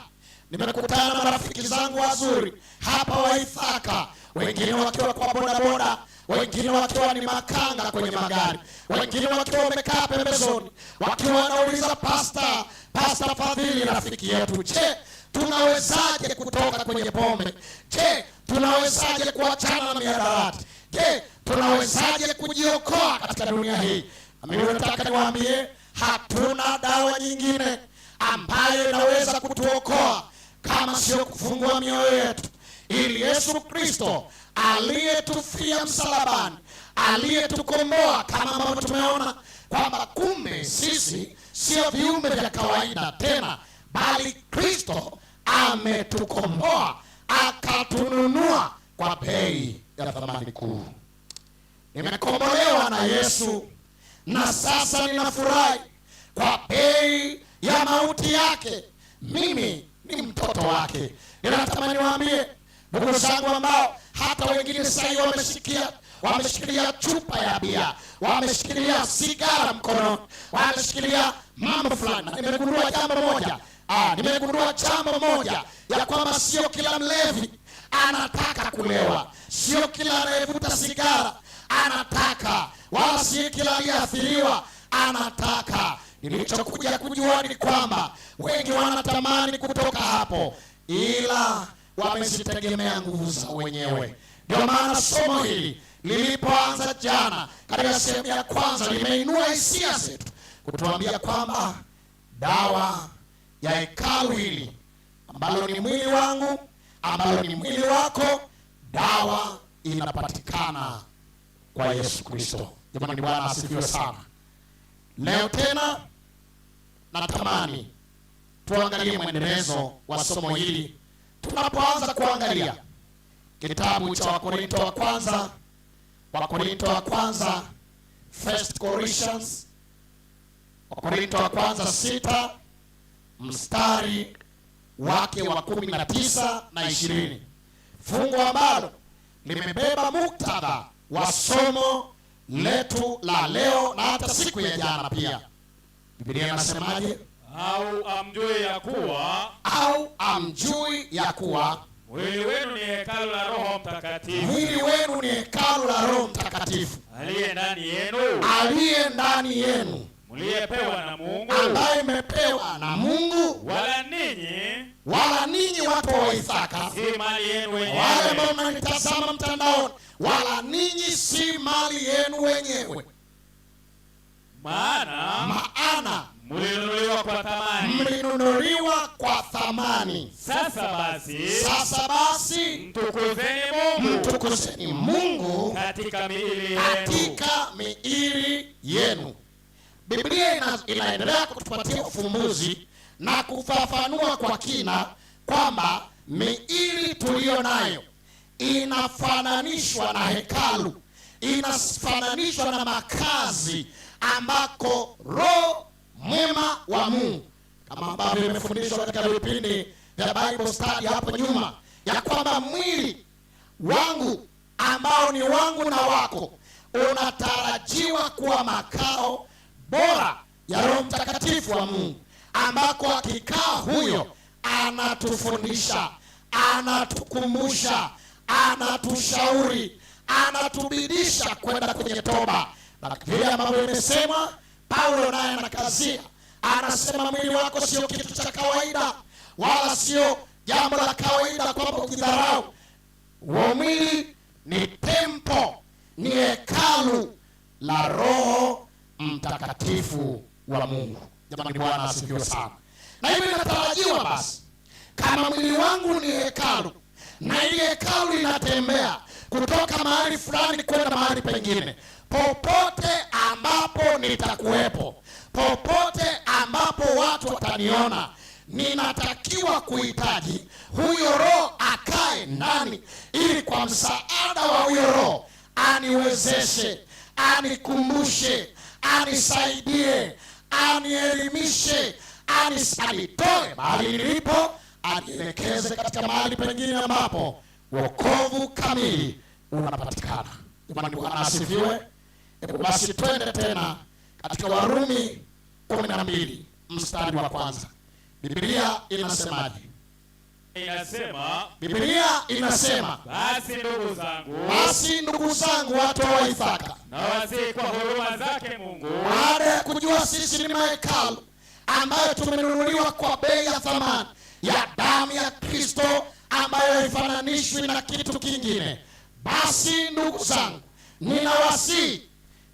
Nimekutana na marafiki zangu wazuri hapa Waithaka, wengine wakiwa kwa bodaboda, wengine wakiwa ni makanga kwenye magari, wengine wakiwa wamekaa pembezoni, wakiwa wanauliza Pastor Fadhili rafiki yetu, je, tunawezaje kutoka kwenye pombe? Je, tunawezaje kuachana na mihadarati? Je, tunawezaje kujiokoa katika dunia hii? Mimi nataka niwaambie, hatuna dawa nyingine ambayo inaweza kutuokoa kama sio kufungua mioyo yetu, ili Yesu Kristo aliyetufia msalabani, aliyetukomboa, kama ambavyo tumeona kwamba kumbe sisi sio viumbe vya kawaida tena, bali Kristo ametukomboa, akatununua kwa bei ya thamani kuu. Nimekombolewa na Yesu, na sasa ninafurahi kwa bei ya mauti yake. Mimi ni mtoto wake. Ninatamani niwaambie ndugu zangu ambao hata wengine sasa hivi wameshikilia chupa ya bia, wameshikilia sigara mkononi, wameshikilia mambo fulani. Nimegundua jambo moja ya kwamba sio kila mlevi anataka kulewa, sio kila anayevuta sigara anataka, wala si kila aliyeathiriwa anataka. Nilichokuja kujua ni kwamba wengi wanatamani kutoka hapo, ila wamezitegemea nguvu za wenyewe. Ndio maana somo hili lilipoanza jana katika sehemu ya kwanza limeinua hisia zetu kutuambia kwamba dawa ya hekalu hili ambalo ni mwili wangu, ambalo ni mwili wako. Dawa inapatikana kwa Yesu Kristo. Jamani, Bwana asifiwe sana. Leo tena natamani tuangalie mwendelezo wa somo hili, tunapoanza kuangalia kitabu cha Wakorinto wa kwanza, Wakorinto wa kwanza, First Corinthians, Wakorinto wa kwanza 6 mstari wake wa 19 na 20, fungu ambalo limebeba muktadha wa somo letu la leo na hata siku ya jana pia. Biblia inasemaje? Au amjui ya kuwa mwili wenu ni hekalu la Roho Mtakatifu, mwili wenu ni hekalu la Roho Mtakatifu aliye ndani yenu, mliyepewa na Mungu, ambaye imepewa na Mungu, wala ninyi watu wa Isaka si mali yenu wenyewe. Wale ambao mnanitazama mtandaoni, wala ninyi si mali yenu wenyewe. Maana mlinunuliwa kwa thamani. Sasa basi mtukuzeni Mungu katika miili yenu. Biblia inaendelea kutupatia ufumbuzi na kufafanua kwa kina kwamba miili tuliyo nayo inafananishwa na hekalu, inafananishwa na makazi ambako Roho mwema wa Mungu, kama ambavyo imefundishwa katika vipindi vya Bible study hapo nyuma, ya kwamba mwili wangu ambao ni wangu na wako unatarajiwa kuwa makao bora ya Roho Mtakatifu wa Mungu, ambako akikaa huyo anatufundisha, anatukumbusha, anatushauri, anatubidisha kwenda kwenye toba. Na vile ambavyo imesema, Paulo naye anakazia, anasema mwili wako sio kitu cha kawaida, wala sio jambo la kawaida kwamba ukidharau. Huo mwili ni tempo, ni hekalu la Roho Mtakatifu wa Mungu. Jamani, Bwana asifiwe sana. Na hivi inatarajiwa basi, kama mwili wangu ni hekalu, na ile hekalu inatembea kutoka mahali fulani kwenda mahali pengine, popote ambapo nitakuwepo, popote ambapo watu wataniona, ninatakiwa kuhitaji huyo Roho akae ndani, ili kwa msaada wa huyo Roho aniwezeshe, anikumbushe, anisaidie, anielimishe, anitoe mahali nilipo, anielekeze katika mahali pengine ambapo wokovu kamili unapatikana. Jamani, Bwana asifiwe. Basi twende tena katika Warumi 12 mstari wa kwanza. Biblia inasemaje? Biblia inasema, basi ndugu zangu watu wa Isaka, nawasihi kwa huruma zake Mungu, baada ya kujua sisi ni mahekalu ambayo tumenunuliwa kwa bei ya thamani ya damu ya Kristo, ambayo haifananishwi na kitu kingine, basi ndugu zangu ninawasihi.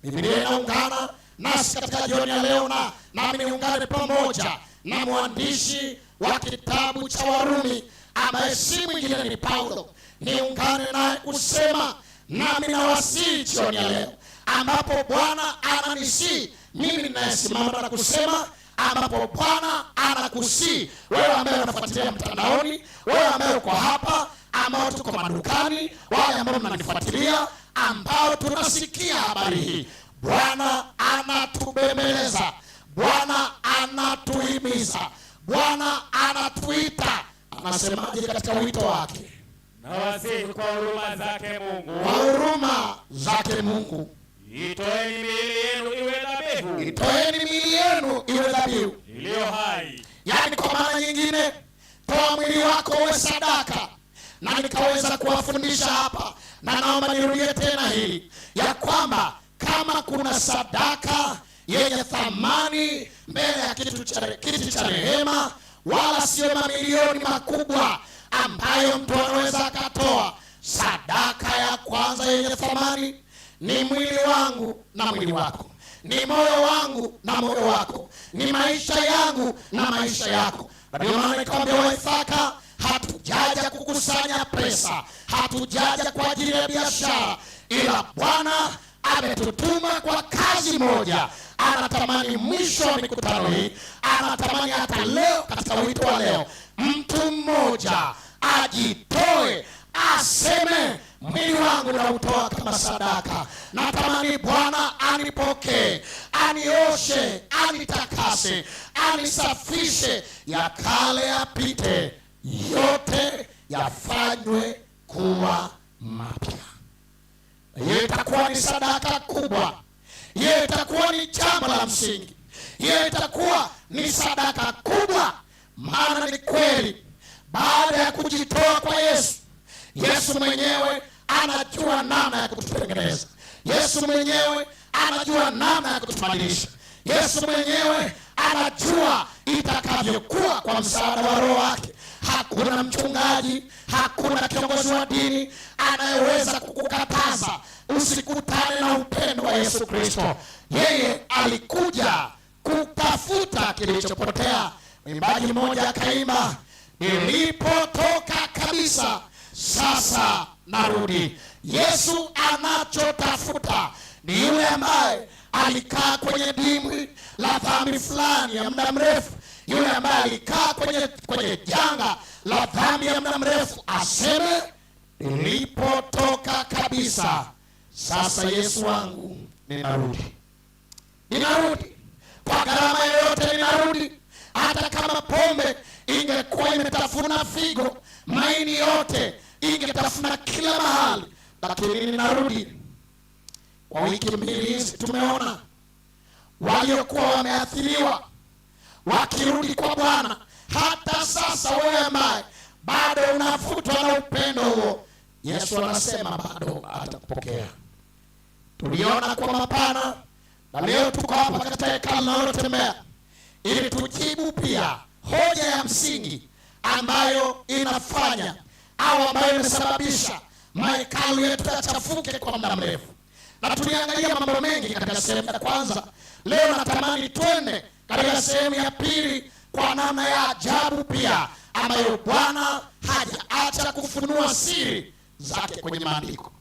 Biblia inaungana nasi katika jioni ya leo, na nami niungane pamoja na mwandishi wa kitabu cha Warumi ambaye si mwingine ni Paulo. Niungane naye kusema, nami nawasihi jioni ya leo, ambapo Bwana ananisihi mimi ninayesimama na kusema, ambapo Bwana anakusihi wewe ambaye unafuatilia mtandaoni, wewe ambaye uko hapa, ambao tuko madukani, wale ambao mnanifuatilia, ambao tunasikia habari hii. Bwana anatubembeleza, Bwana anatuhimiza, Bwana anatuita. Anasemaje katika wito wake? Nawasihi kwa huruma zake Mungu, kwa huruma zake Mungu, itoeni miili yenu iwe dhabihu, itoeni miili yenu iwe dhabihu iliyo hai. Yaani kwa maana nyingine, toa mwili wako uwe sadaka. Na nikaweza kuwafundisha hapa, na naomba nirudie tena hili, ya kwamba kama kuna sadaka yenye thamani mbele ya kiti cha rehema, wala sio mamilioni makubwa ambayo mtu anaweza akatoa. Sadaka ya kwanza yenye thamani ni mwili wangu na mwili wako, ni moyo wangu na moyo wako, ni maisha yangu na maisha yako. Ndio maana nikamwambia Waithaka, hatujaja kukusanya pesa, hatujaja kwa ajili ya biashara, ila Bwana ametutuma kwa kazi moja. Anatamani mwisho wa mikutano hii, anatamani hata leo, katika wito wa leo, mtu mmoja ajitoe aseme, mwili wangu nautoa kama sadaka. Natamani Bwana anipokee, anioshe, anitakase, anisafishe, ya kale yapite, yote yafanywe kuwa mapya. Hiyo itakuwa ni sadaka kubwa. Hiyo itakuwa ni jambo la msingi. Hiyo itakuwa ni sadaka kubwa. Maana ni kweli, baada ya kujitoa kwa Yesu, Yesu mwenyewe anajua namna ya kututengeneza. Yesu mwenyewe anajua namna ya kutubadilisha. Yesu mwenyewe anajua itakavyokuwa kwa msaada wa Roho wake. Hakuna mchungaji, hakuna kiongozi wa dini anayeweza kukukataza usikutane na upendo wa Yesu Kristo. Yeye alikuja kutafuta kilichopotea. Mwimbaji mmoja akaimba, nilipotoka kabisa sasa narudi. Yesu anachotafuta ni yule ambaye alikaa kwenye dimbwi la dhambi fulani ya muda mrefu, yule ambaye alikaa kwenye janga la dhambi ya muda mrefu, aseme, nilipotoka kabisa sasa, Yesu wangu, ninarudi. Ninarudi kwa gharama yoyote, ninarudi. Hata kama pombe ingekuwa imetafuna figo, maini yote ingetafuna kila mahali, lakini ninarudi. Kwa wiki mbili hizi tumeona waliokuwa wameathiriwa wakirudi kwa Bwana. Hata sasa wewe ambaye bado unafutwa na upendo huo, Yesu anasema bado atakupokea. Tuliona kwa mapana, na leo tuko hapa katika hekalu linalotembea ili tujibu pia hoja ya msingi ambayo inafanya au ambayo inasababisha mahekalu yetu yachafuke kwa muda mrefu. Na tuliangalia mambo mengi katika sehemu ya kwanza. Leo natamani twende katika sehemu ya pili kwa namna ya ajabu pia, ambayo Bwana hajaacha kufunua siri zake kwenye maandiko.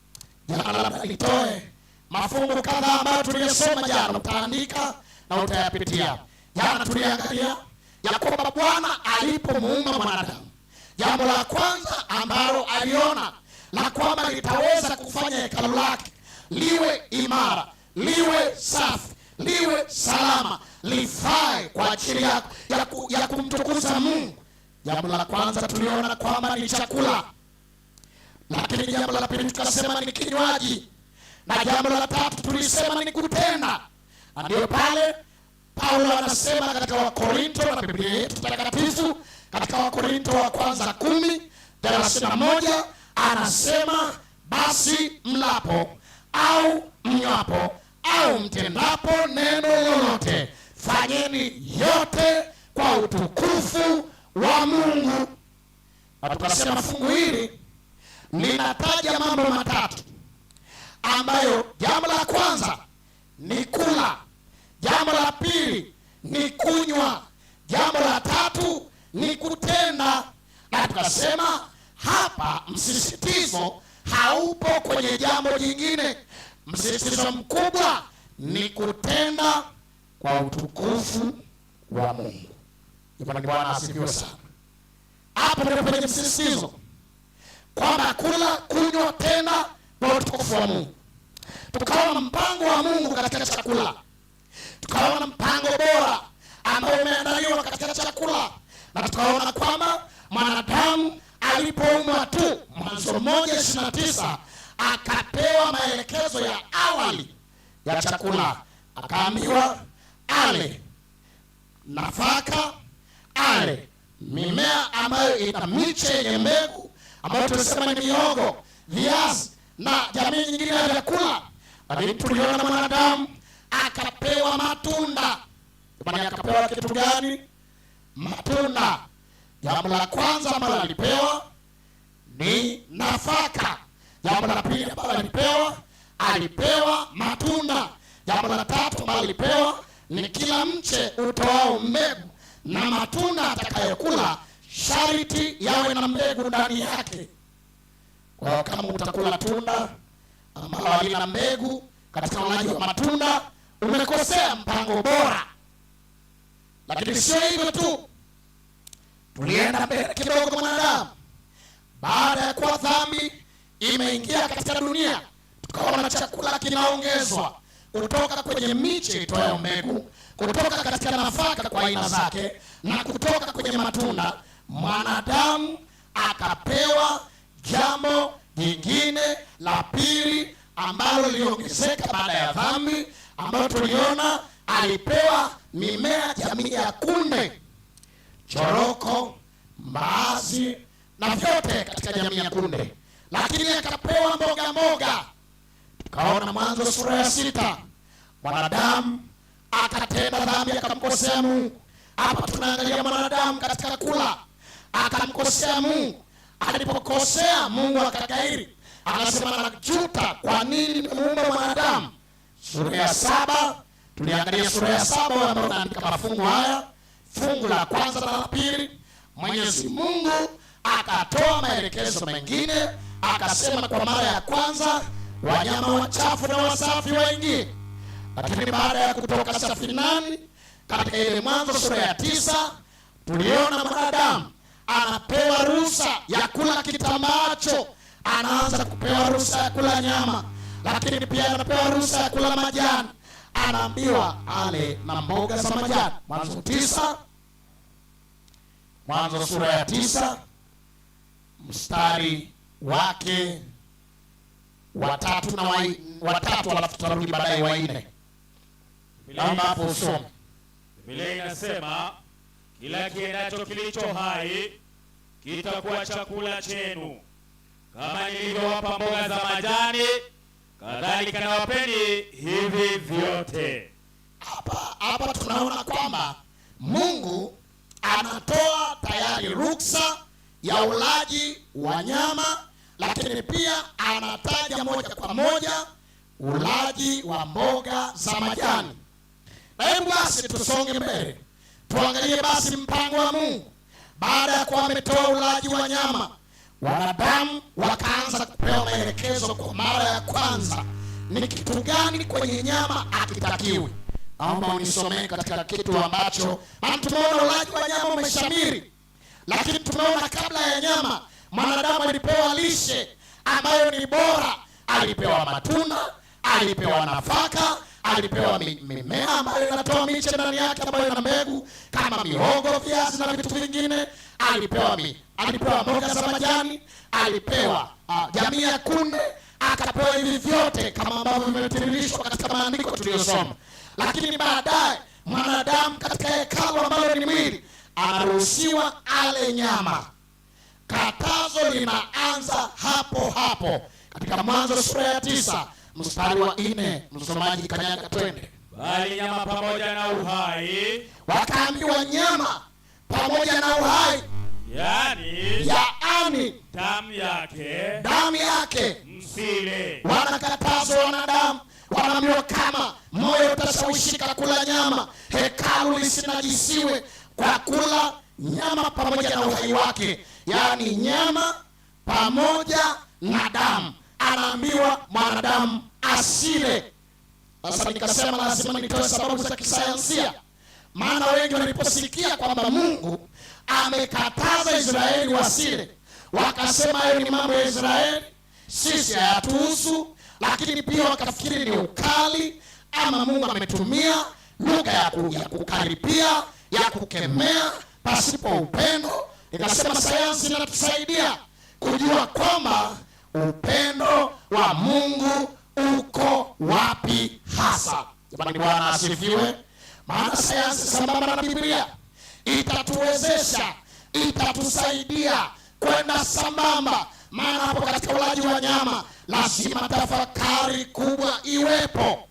Jana labda nitoe mafungu kadhaa ambayo tuliyosoma jana, utaandika na utayapitia. Jana tuliangalia ya kwamba Bwana alipomuumba mwanadamu, jambo la kwanza ambalo aliona la kwamba litaweza kufanya hekalu lake liwe imara, liwe safi, liwe salama, lifae kwa ajili ya kumtukuza Mungu. Jambo la kwanza tuliona kwamba ni chakula, lakini jambo la pili tukasema ni kinywaji, na jambo la tatu tulisema ni kutenda. Ndio pale Paulo anasema katika Wakorinto, na Biblia yetu takatifu katika Wakorinto wa kwanza 10:31 anasema, basi mlapo au mnywapo au mtendapo neno lolote, fanyeni yote kwa utukufu wa Mungu. Na tukasema fungu hili linataja mambo matatu, ambayo jambo la kwanza ni kula, jambo la pili ni kunywa, jambo la tatu ni kutenda. Na tukasema hapa msisitizo haupo kwenye jambo jingine. Msisitizo mkubwa ni kutenda kwa utukufu wa Mungu. Bwana asifiwe sana. Hapo ndio penye msisitizo kwamba kula, kunywa, tenda kwa utukufu wa Mungu. Tukaona mpango wa Mungu katika chakula, tukaona mpango bora ambao umeandaliwa katika chakula, na tukaona kwamba mwanadamu alipoumbwa tu, Mwanzo 1:29, akapewa maelekezo ya awali ya chakula. Akaambiwa ale nafaka, ale mimea ambayo ina miche yenye mbegu, ambayo tunasema ni mihogo, viazi na jamii nyingine ya vyakula. Lakini tuliona mwanadamu akapewa matunda. Bwana akapewa kitu gani? Matunda. Jambo la kwanza ambalo alipewa ni nafaka. Jambo la pili ambalo alipewa matunda. Jambo la tatu ambalo alipewa ni kila mche utoao mbegu. na matunda atakayokula sharti yawe na mbegu ndani yake. Kwa hiyo kama utakula tunda ambalo halina mbegu katika ulaji wa matunda, umekosea mpango bora. Lakini sio hivyo tu, tulienda mbele kidogo mwanadamu. Baada ya kuwa dhambi imeingia katika dunia, tukaona chakula kinaongezwa kutoka kwenye miche itoayo mbegu, kutoka katika nafaka kwa aina zake, na kutoka kwenye matunda. Mwanadamu akapewa jambo jingine la pili ambalo liliongezeka baada ya dhambi, ambalo tuliona alipewa mimea jamii ya kunde, choroko, mbaazi na vyote katika jamii ya kunde. Lakini akapewa mboga. Tukaona Mwanzo sura ya 6, mwanadamu akatenda dhambi akamkosea Mungu. Hapa tunaangalia mwanadamu katika kula akamkosea Mungu. Alipokosea Mungu akagairi, anasema najuta, kwa nini nimemuumba mwanadamu? Sura ya 7 tuliangalia sura ya 7 ambayo inaandika mafungu haya. Fungu la kwanza na la pili, Mwenyezi Mungu akatoa maelekezo mengine, akasema kwa mara ya kwanza wanyama wachafu na wasafi waingie. Lakini baada ya kutoka safinani, katika ile Mwanzo sura ya 9, tuliona mwanadamu anapewa ruhusa ya kula kitambaacho, anaanza kupewa ruhusa ya kula nyama, lakini pia anapewa ruhusa ya kula majani. Anaambiwa ale na mboga za majani. Mwanzo sura ya 9 mstari wake watatu, alafu tutarudi baadaye 4. Naomba hapo usome. Biblia inasema kila kiendacho kilicho hai kitakuwa chakula chenu, kama nilivyowapa mboga za majani, kadhalika nawapeni hivi vyote. Hapa tunaona kwamba Mungu anatoa tayari ruksa ya ulaji wa nyama, lakini pia anataja moja kwa moja ulaji wa mboga za majani. Na hebu basi tusonge mbele, tuangalie basi mpango wa Mungu. Baada ya kuwa ametoa ulaji wa nyama, wanadamu wakaanza kupewa maelekezo kwa mara ya kwanza, ni kitu gani kwenye nyama akitakiwi. Naomba unisomee katika kitu ambacho tumeona ulaji wa nyama umeshamiri, lakini tumeona kabla ya nyama mwanadamu alipewa lishe ambayo ni bora. Alipewa matunda, alipewa nafaka, alipewa mimea ambayo inatoa miche ndani yake ambayo ina mbegu kama mihogo, viazi na vitu vingine. Alipewa mboga za majani, alipewa jamii ya kunde, akapewa hivi vyote kama ambavyo vimetiririshwa katika maandiko tuliyosoma. Lakini baadaye mwanadamu katika hekalu ambalo ni mwili anaruhusiwa ale nyama. Katazo linaanza hapo katika Mwanzo sura ya 9 mstari wa 4. Msomaji kanyaga twende. Bali nyama pamoja na uhai, wakaambiwa nyama pamoja na uhai, yaani damu yake msile. Wanakatazwa wanadamu, wanaambiwa kama moyo utashawishika kula nyama, hekalu lisinajisiwe kwa kula nyama pamoja na uhai wake, yaani nyama pamoja na damu. Anaambiwa mwanadamu asile. Sasa nikasema lazima nitoe sababu za kisayansia, maana wengi waliposikia kwamba Mungu amekataza Israeli wasile, wakasema hayo ni mambo ya Israeli, sisi hayatuhusu. Lakini pia wakafikiri ni ukali, ama Mungu ametumia lugha ya kukaripia, ya kukemea pasipo upendo. Nikasema sayansi inatusaidia kujua kwamba upendo wa Mungu uko wapi hasa. Jamani, Bwana asifiwe. Maana sayansi sambamba na Biblia itatuwezesha, itatusaidia kwenda sambamba. Maana hapo katika ulaji wa nyama lazima tafakari kubwa iwepo.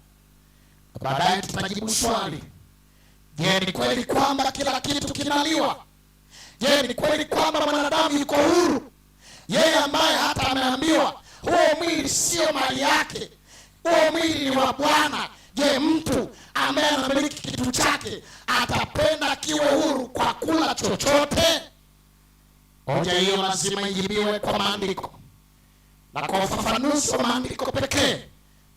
Baadaye tutajibu swali, je, ni kweli kwamba kila kitu kinaliwa? Je, ni kweli kwamba mwanadamu yuko huru? Yeye ambaye hata ameambiwa huo mwili sio mali yake, huo mwili ni wa Bwana. Je, mtu ambaye anamiliki kitu chake atapenda kiwe huru kwa kula chochote? Hoja hiyo lazima ijibiwe kwa maandiko, na kwa ufafanuzi wa maandiko pekee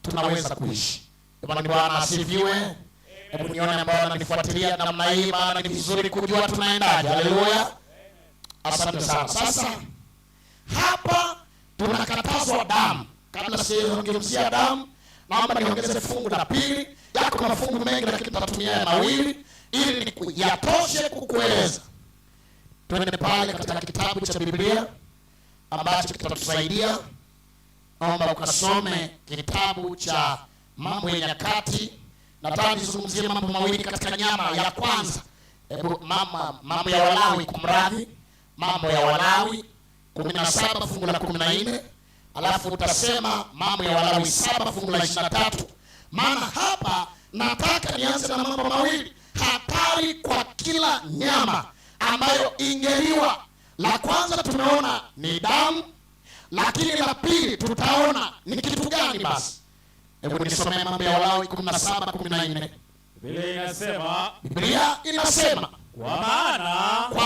tunaweza kuishi. Bwana asifiwe. Hebu nione ambao wananifuatilia namna hii, maana ni vizuri kujua tunaendaje. Haleluya, asante sana. Sasa hapa tunakatazwa damu. Kabla sijaongezea damu, naomba niongeze fungu la pili. Yako mafungu mengi, lakini tutatumia mawili ili yatoshe kukueleza. Twende pale katika kitabu cha Biblia ambacho kitatusaidia. Naomba ukasome kitabu cha Mambo ya Nyakati. Nataka nizungumzie mambo mawili katika nyama. Ya kwanza, mambo ya Walawi, kumradhi, Mambo ya Walawi 17 fungu la 14, alafu utasema Mambo ya Walawi 7 fungu la 23. Maana hapa nataka nianze na mambo mawili hatari kwa kila nyama ambayo ingeliwa. La kwanza tumeona ni damu, lakini la pili tutaona ni kitu gani basi. Hebu nisome Mambo ya Walawi 17:14. Biblia inasema kwa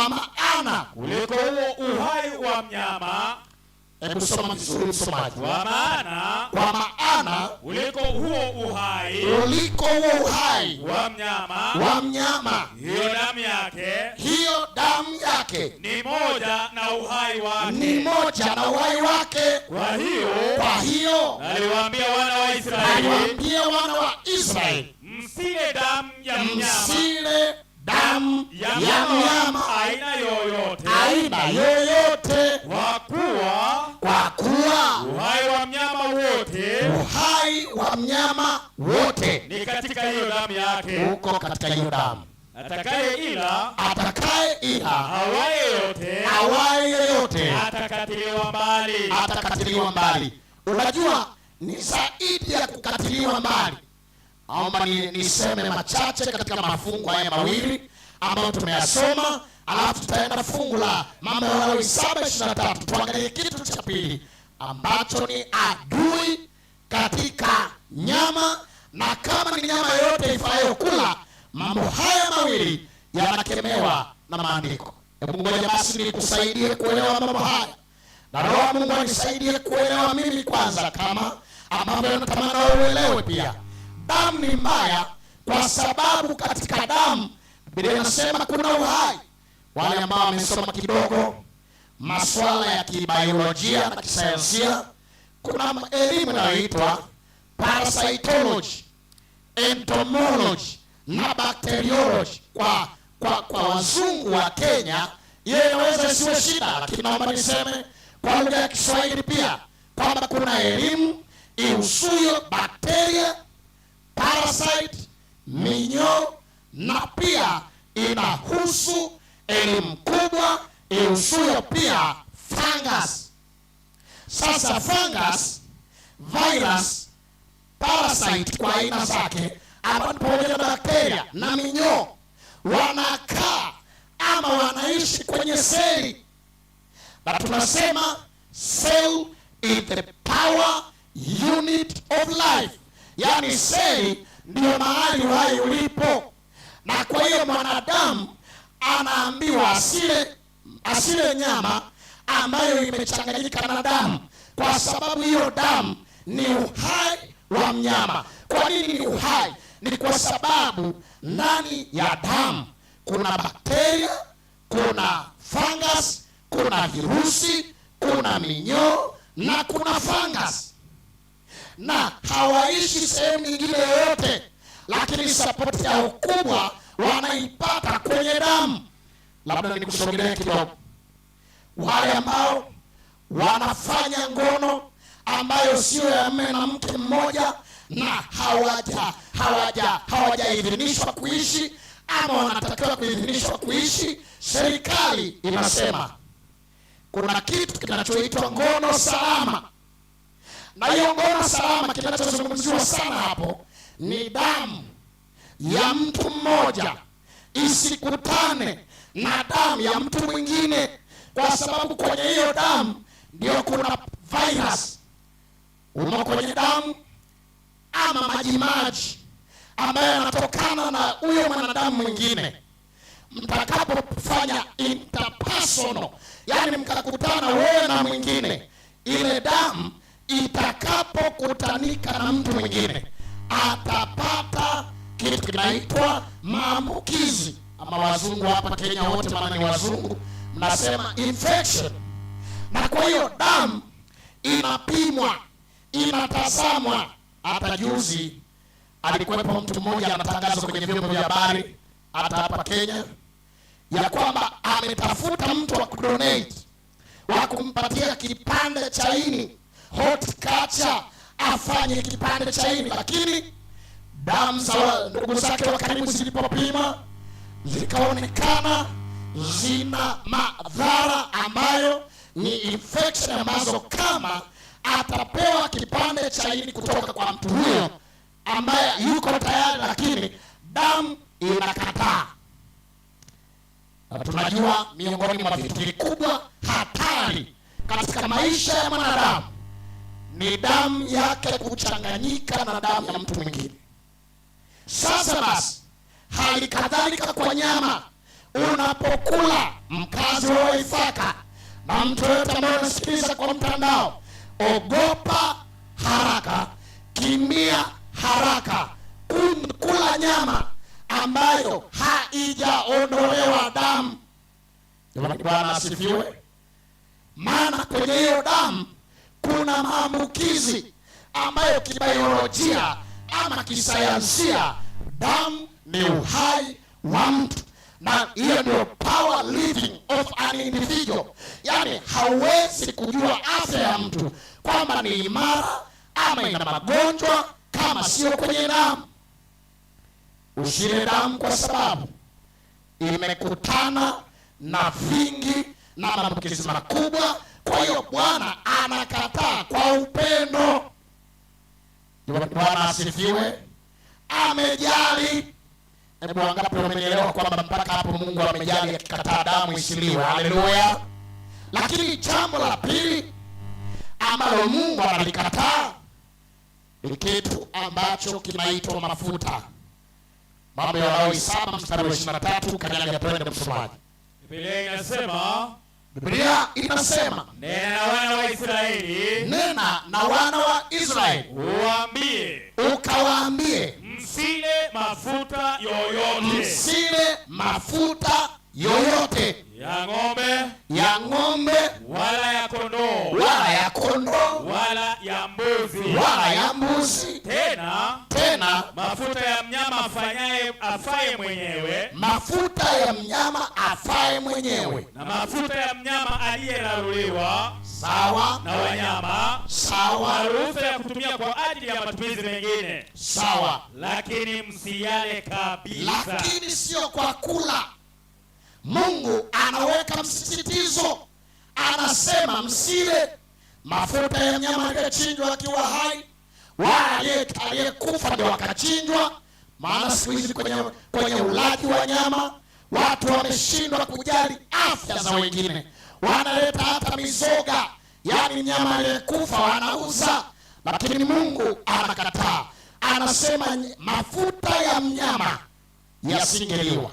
maana kuliko huo uhai wa mnyama. Hebu soma vizuri msomaji. Kwa maana kuliko huo uhai wa mnyama, hiyo damu yake ni moja na uhai wake. Kwa hiyo aliwaambia wana wa Israeli, msile damu ya mnyama aina yoyote, kwa kuwa uhai wa mnyama wote ni katika hiyo damu yake, uko katika hiyo damu. Atakaye ila awaye yote atakatiliwa mbali. Unajua ni zaidi ya kukatiliwa mbali. Naomba niseme machache katika mafungu haya mawili ambayo tumeyasoma, alafu tutaenda fungu la Mambo ya Walawi 7:23. Tuangalie kitu cha pili ambacho ni adui katika nyama, na kama ni nyama yoyote ifayo kula. Mambo haya mawili yanakemewa na maandiko. Hebu ngoja basi nikusaidie kuelewa mambo haya, na Roho wa Mungu anisaidie kuelewa mimi kwanza, kama ambavyo natamani uelewe pia. Damu ni mbaya kwa sababu katika damu Biblia inasema kuna uhai. Wale ambao wamesoma kidogo masuala ya kibiolojia na kisayansia, kuna elimu inayoitwa parasitology, entomology na bacteriology. Kwa wazungu wa Kenya yeye inaweza isiwe shida, lakini naomba niseme kwa lugha ya Kiswahili pia kwamba kuna elimu ihusuyo bakteria, parasite, minyoo, na pia inahusu elimu kubwa ihusuyo pia fungus. Sasa fungus, virus, parasite kwa aina zake, ambao pamoja na bakteria na minyoo wanakaa ama wanaishi kwenye seli, na tunasema cell is the power unit of life. Yani seli ndio mahali uhai ulipo, na kwa hiyo mwanadamu anaambiwa asile nyama ambayo imechanganyika na damu, kwa sababu hiyo damu ni uhai wa mnyama. Kwa nini ni uhai? Ni kwa sababu ndani ya damu kuna bakteria, kuna fungus, kuna virusi, kuna minyoo na kuna fungus, na hawaishi sehemu nyingine yoyote, lakini sapoti yao kubwa wanaipata kwenye damu. Labda nikusogelea kidogo. Wale ambao wanafanya ngono ambayo sio ya mume na mke mmoja na hawajaidhinishwa kuishi ama wanatakiwa kuidhinishwa kuishi, serikali inasema kuna kitu kinachoitwa ngono salama. Na hiyo ngono salama, kinachozungumziwa sana hapo ni damu ya mtu mmoja isikutane na damu ya mtu mwingine, kwa sababu kwenye hiyo damu ndio kuna virus umo kwenye damu ama majimaji ambaye anatokana na huyo mwanadamu mwingine, mtakapofanya interpersonal, yani mkakutana wewe na mwingine, ile damu itakapokutanika na mtu mwingine atapata kitu kinaitwa maambukizi, ama wazungu hapa Kenya wote, maana ni wazungu, mnasema infection. Na kwa hiyo damu inapimwa, inatazamwa. Hata juzi alikuwepo mtu mmoja anatangaza kwenye vyombo vya habari hata hapa Kenya ya kwamba ametafuta mtu wa kudonate, wa kumpatia kipande cha ini, hot culture, afanye kipande cha ini, lakini damu za ndugu zake wa karibu zilipopima zikaonekana zina madhara ambayo ni infection, ambazo kama atapewa kipande cha ini kutoka kwa mtu huyo ambaye yuko tayari, lakini damu inakataa. Tunajua miongoni mwa vitu vikubwa hatari katika maisha ya mwanadamu ni damu yake kuchanganyika na damu ya mtu mwingine. Sasa basi, hali kadhalika kwa nyama, unapokula, mkazi wa Ifaka na mtu yote ambaye unasikiliza kwa mtandao, ogopa haraka, kimbia haraka kula nyama ambayo haijaondolewa damu. Bwana asifiwe. Maana kwenye hiyo damu kuna maambukizi ambayo kibiolojia ama kisayansia, damu ni uhai wa mtu, na hiyo ndio power living of an individual. Yani hauwezi kujua afya ya mtu kwamba ni imara ama ina magonjwa kama sio kwenye damu. Usile damu kwa sababu imekutana na vingi na maambukizi makubwa. Kwa hiyo Bwana anakataa kwa upendo. Bwana asifiwe. Amejali. Hebu wangapi wamenielewa kwamba mpaka hapo Mungu amejali akikataa damu isiliwe? Haleluya. Lakini jambo la pili ambalo Mungu analikataa ni kitu ambacho kinaitwa mafuta. Mambo ya Walawi 7 mstari wa 23, kanyaga twende msomaji. Biblia inasema nena na wana wa Israeli, nena na wana wa Israeli ukawaambie, msile mafuta yoyote, msile mafuta yoyote ya ng'ombe wala ya kondoo wala ya mbuzi, tena mafuta ya mnyama afaye mwenyewe, na mafuta ya mnyama aliyeraruliwa sawa na wanyama, sawa, na ruhusa ya kutumia kwa ajili ya matumizi mengine sawa, lakini msiyale kabisa. Lakini sio kwa kula. Mungu anaweka msisitizo, anasema msile mafuta ya mnyama aliyechinjwa akiwa hai, wala aliyekufa ndio akachinjwa. Maana siku hizi kwenye ulaji wa nyama watu wameshindwa kujali afya za wengine, wanaleta hata mizoga, yani nyama aliyekufa wanauza. Lakini Mungu anakataa, anasema mafuta ya mnyama yasingeliwa.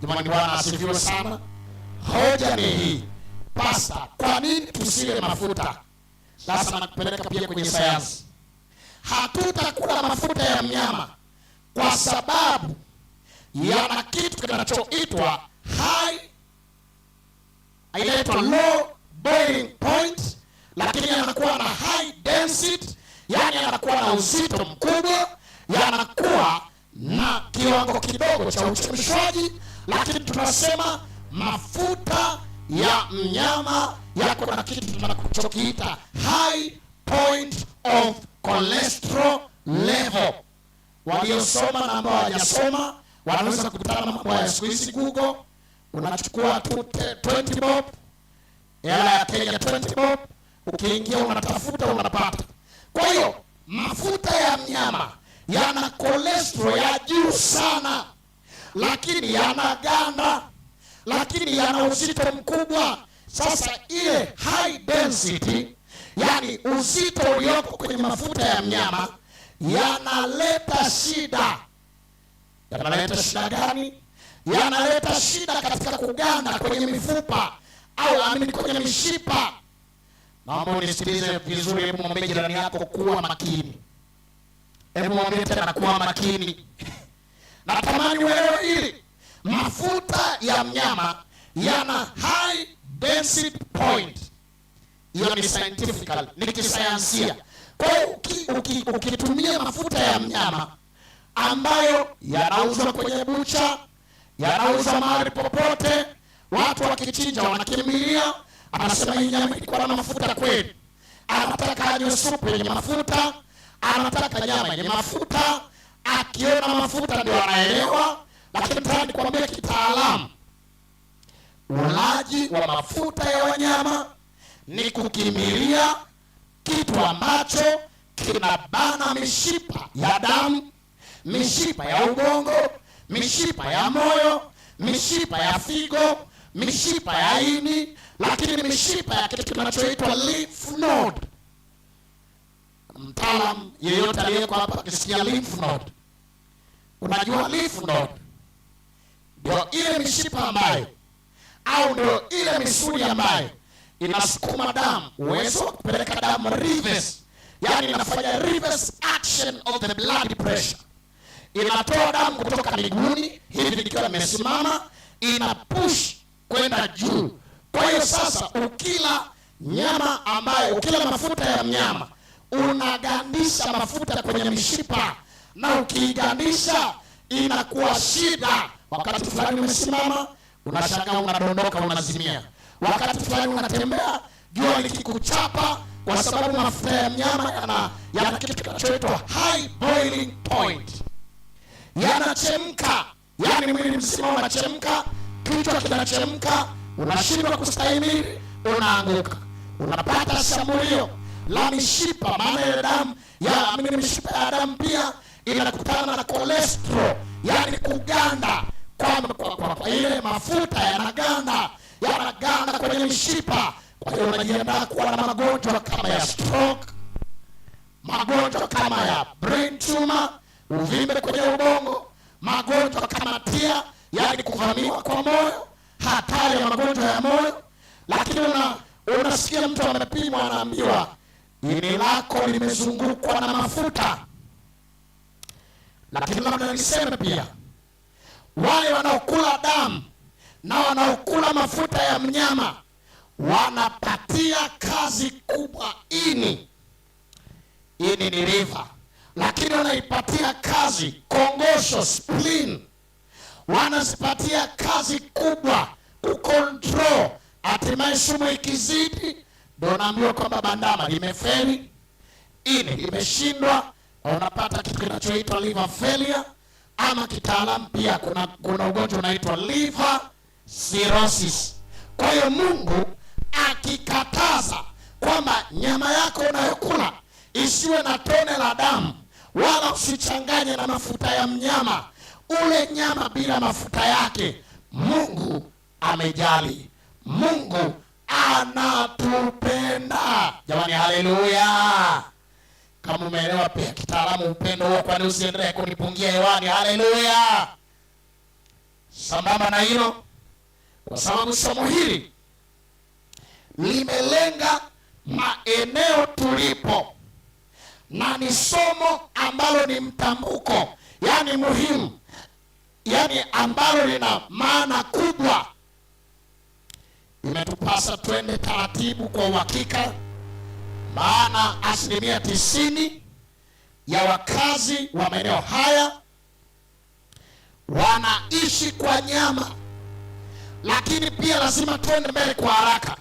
Jamani, Bwana asifiwe sana. Hoja ni hii, Pastor, kwa nini tusile mafuta? Sasa nakupeleka pia kwenye sayansi. Hatutakula mafuta ya mnyama kwa sababu yana kitu kinachoitwa inaitwa low boiling point, lakini yanakuwa na high density, yani yanakuwa na uzito mkubwa, yanakuwa na kiwango kidogo cha uchemshwaji. Lakini tunasema mafuta ya mnyama yako na kitu tunachokiita high point of cholesterol level. Waliosoma na ambao hawajasoma wanaweza kukutana na mambo ya siku hizi Google. Unachukua tu 20 bob, hela ya Kenya 20 bob, ukiingia unatafuta unapata. Kwa hiyo mafuta ya mnyama yana cholesterol ya juu sana, lakini yana ganda, lakini yana uzito mkubwa. Sasa ile high density, yani uzito ulioko kwenye mafuta ya mnyama, yanaleta shida Yanaleta shida gani? Yanaleta shida katika kuganda kwenye mifupa au amini kwenye mishipa. Naomba unisikilize vizuri, hebu mwambie jirani yako kuwa makini. Hebu mwambie tena kuwa makini. Natamani uelewe hili. Mafuta ya mnyama yana high density point. Hiyo ni scientifical, ni kisayansia. Kwa hiyo ukitumia mafuta ya mnyama ambayo yanauzwa kwenye bucha, yanauzwa mahali popote, watu wakichinja wanakimbilia, anasema hii nyama ilikuwa na mafuta kweli. Anataka anywe supu yenye mafuta, anataka nyama yenye mafuta, akiona mafuta ndio anaelewa. Lakini tayari kuambia kitaalamu, ulaji wa mafuta ya wanyama ni kukimilia kitu ambacho kinabana mishipa ya damu, mishipa ya ubongo, mishipa ya moyo, mishipa ya figo, mishipa ya ini, lakini mishipa ya kitu kinachoitwa lymph node. Mtaalamu yeyote aliyeko hapa akisikia lymph node, unajua lymph node ndio ile mishipa ambayo au ndio ile misuli ambayo inasukuma damu, uwezo wa kupeleka damu reverse, yani inafanya reverse action of the blood pressure. Inatoa damu kutoka miguuni hivi nikiwa nimesimama, ina push kwenda juu. Kwa hiyo sasa ukila nyama ambayo ukila mafuta ya mnyama unagandisha mafuta kwenye mishipa, na ukiigandisha inakuwa shida. Wakati fulani umesimama unashangaa unadondoka unazimia. Wakati fulani unatembea jua likikuchapa, kwa sababu mafuta ya mnyama yana kitu kinachoitwa high boiling point. Yanachemka, yani mwili mzima unachemka, kichwa kinachemka, unashindwa kustahimili, unaanguka. Unapata shambulio la mishipa, maana ile damu ya mishipa ya damu pia inakutana na cholesterol, yani kuganda kwa ile mafuta yanaganda kwenye mishipa. Kwa hiyo unajiandaa kuwa na magonjwa kama ya stroke, magonjwa kama ya brain tumor, uvimbe kwenye ubongo, magonjwa kama TIA, yani kuvamiwa kwa moyo, hatari ya magonjwa ya moyo. Lakini unasikia mtu amepimwa anaambiwa ini lako limezungukwa na mafuta. Lakini labda niseme pia, wale wanaokula damu na wanaokula mafuta ya mnyama wanapatia kazi kubwa ini. Ini ni liver, lakini wanaipatia kazi kongosho, spleen. Wanazipatia kazi kubwa kucontrol. Hatimaye sumu ikizidi, ndio naambiwa kwamba bandama limefeli, ini limeshindwa, unapata kitu kinachoitwa liver failure, ama kitaalamu pia kuna ugonjwa unaitwa liver cirrhosis. Kwa hiyo Mungu akikataza kwamba nyama yako unayokula isiwe na tone la damu, wala usichanganye na mafuta ya mnyama, ule nyama bila mafuta yake, Mungu amejali. Mungu anatupenda. Jamani, haleluya. Kama umeelewa pia kitaalamu upendo huo, kwani usiendelee kunipungia hewani? Haleluya. Sambamba na hilo, kwa sababu somo hili limelenga maeneo tulipo, na ni somo ambalo ni mtambuko, yani muhimu, yani ambalo lina maana kubwa. Imetupasa twende taratibu kwa uhakika, maana 90% ya wakazi wa maeneo haya wanaishi kwa nyama. Lakini pia lazima twende mbele kwa haraka.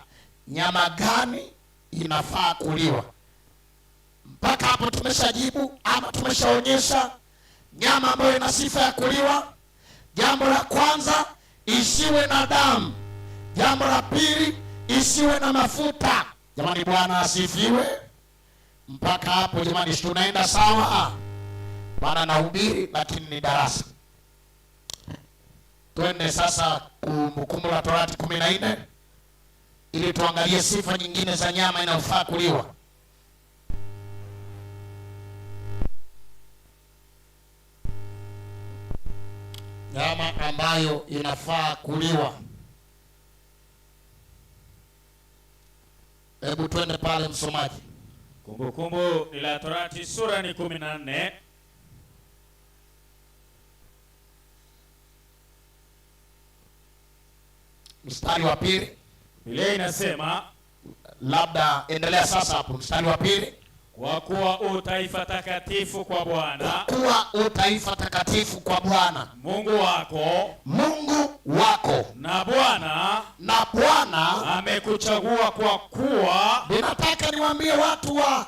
Nyama gani inafaa kuliwa? Mpaka hapo tumeshajibu ama tumeshaonyesha nyama ambayo ina sifa ya kuliwa. Jambo la kwanza, isiwe na damu. Jambo la pili, isiwe na mafuta. Jamani, Bwana asifiwe. Mpaka hapo jamani, tunaenda sawa? Bwana nahubiri lakini ni darasa. Twende sasa Kumbukumbu la Torati 14 ili tuangalie sifa nyingine za nyama inayofaa kuliwa. nyama ambayo inafaa kuliwa. Hebu twende pale msomaji. Kumbukumbu la Torati sura ni 14. Mstari wa pili. Biblia inasema, Labda endelea sasa hapo mstari wa pili. kwa kuwa utaifa takatifu kwa Bwana, Kuwa utaifa takatifu kwa Bwana Mungu wako, na Bwana amekuchagua kwa kuwa. Ninataka niwaambie watu wa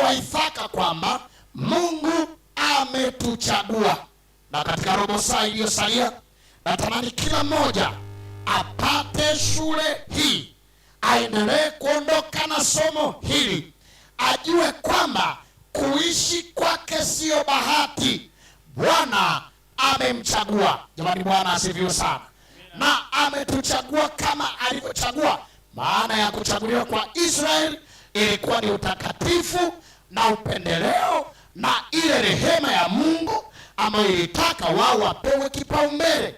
Waithaka kwamba Mungu ametuchagua. Na katika robo saa iliyosalia, natamani kila mmoja apate shule hii, aendelee kuondoka na somo hili, ajue kwamba kuishi kwake sio bahati. Bwana amemchagua. Jamani, Bwana asifiwe sana. Na ametuchagua kama alivyochagua. Maana ya kuchaguliwa kwa Israeli ilikuwa ni utakatifu na upendeleo na ile rehema ya Mungu ambayo ilitaka wao wapewe kipaumbele.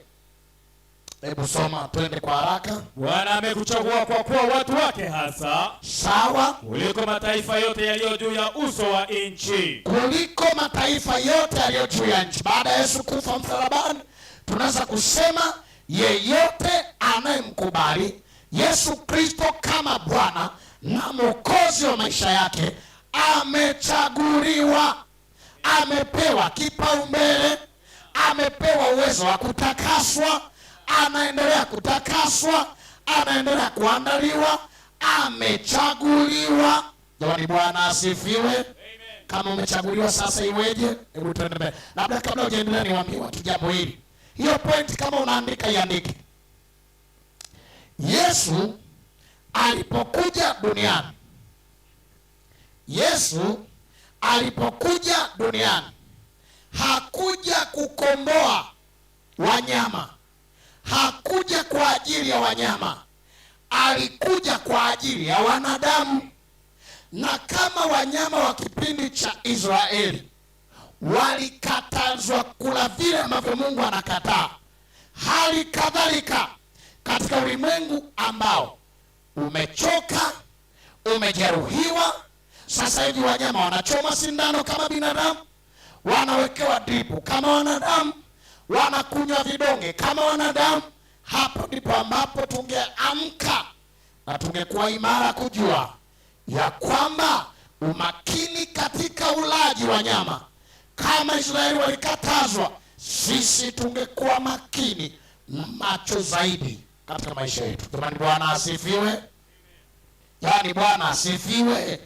Hebu soma, twende kwa haraka. Bwana amekuchagua kwa kuwa watu wake hasa, Sawa, kuliko mataifa yote yaliyo juu ya uso wa nchi. kuliko mataifa yote yaliyo juu ya nchi. Baada ya Yesu kufa msalabani, tunaweza kusema yeyote anayemkubali Yesu Kristo kama Bwana na Mwokozi wa maisha yake amechaguliwa, amepewa kipaumbele, amepewa uwezo wa kutakaswa, anaendelea kutakaswa, anaendelea kuandaliwa, amechaguliwa. Jamani, Bwana asifiwe. Kama umechaguliwa sasa iweje? Hebu tuende mbele. Labda kabla hujaendelea niwaambie watu jambo hili. Hiyo point kama unaandika iandike. Yesu alipokuja duniani hakuja kukomboa wanyama, hakuja kwa ajili ya wanyama, alikuja kwa ajili ya wanadamu. Na kama wanyama wa kipindi cha Israeli walikatazwa kula vile ambavyo Mungu anakataa, hali kadhalika katika ulimwengu ambao umechoka, umejeruhiwa, sasa hivi wanyama wanachoma sindano kama binadamu, wanawekewa dripu kama wanadamu, wanakunywa vidonge kama wanadamu. Hapo ndipo ambapo tungeamka na tungekuwa imara kujua ya kwamba umakini katika ulaji wa nyama, kama Israeli walikatazwa, sisi tungekuwa makini na macho zaidi katika maisha yetu. Jamani, Bwana asifiwe. Yaani Bwana asifiwe.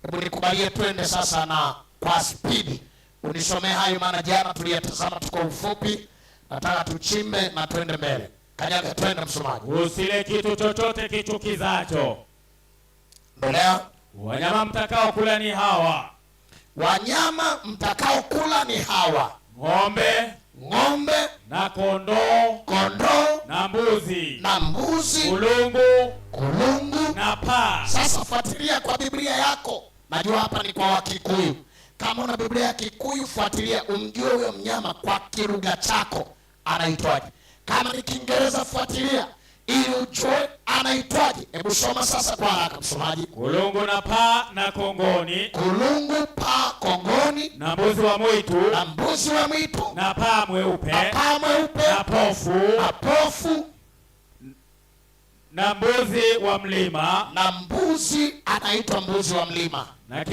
Hebu nikubalie twende sasa na kwa spidi unisomee hayo, maana jana tuliyatazama tuko ufupi. Nataka tuchimbe na twende mbele. Kanyaga, twende msomaji. Usile kitu chochote kichukizacho. Endelea. Wanyama mtakao kula ni hawa. Wanyama mtakao kula ni hawa: ng'ombe na kondoo na mbuzi, kulungu na paa. Sasa fuatilia kwa Biblia yako. Najua hapa ni kwa Wakikuyu. Kama una Biblia ya Kikuyu, fuatilia umjue huyo mnyama kwa kilugha chako anaitwaje. Kama ni Kiingereza, fuatilia ili ujue anaitwaje. Hebu soma sasa kwa haraka msomaji. Kulungu na paa na kongoni. Kulungu, paa, kongoni na mbuzi wa mwitu na paa mweupe na pofu na mbuzi wa mlima. Na mbuzi anaitwa mbuzi wa mlima. Na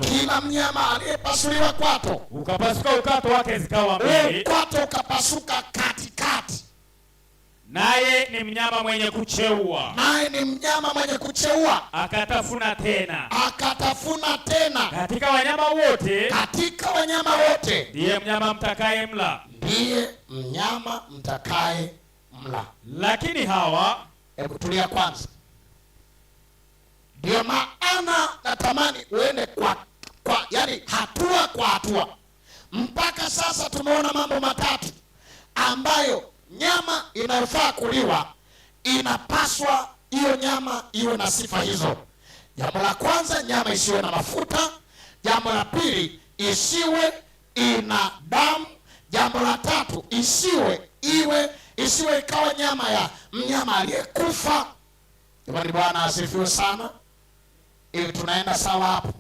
kila mnyama aliyepasuliwa kwato, ukapasuka ukato wake zikawa mbili, kwato ukapasuka katikati. Naye ni mnyama mwenye kucheua, akatafuna tena. Katika wanyama wote ndiye mnyama mtakaye mla. Lakini hawa, hebu tulia kwanza. Ndio maana natamani uende kwa yani hatua kwa hatua. Mpaka sasa tumeona mambo matatu ambayo nyama inayofaa kuliwa inapaswa hiyo nyama iwe na sifa hizo. Jambo la kwanza, nyama isiwe na mafuta. Jambo la pili, isiwe ina damu. Jambo la tatu, isiwe ikawa nyama ya mnyama aliyekufa. Bwana asifiwe sana. Ili tunaenda sawa hapo,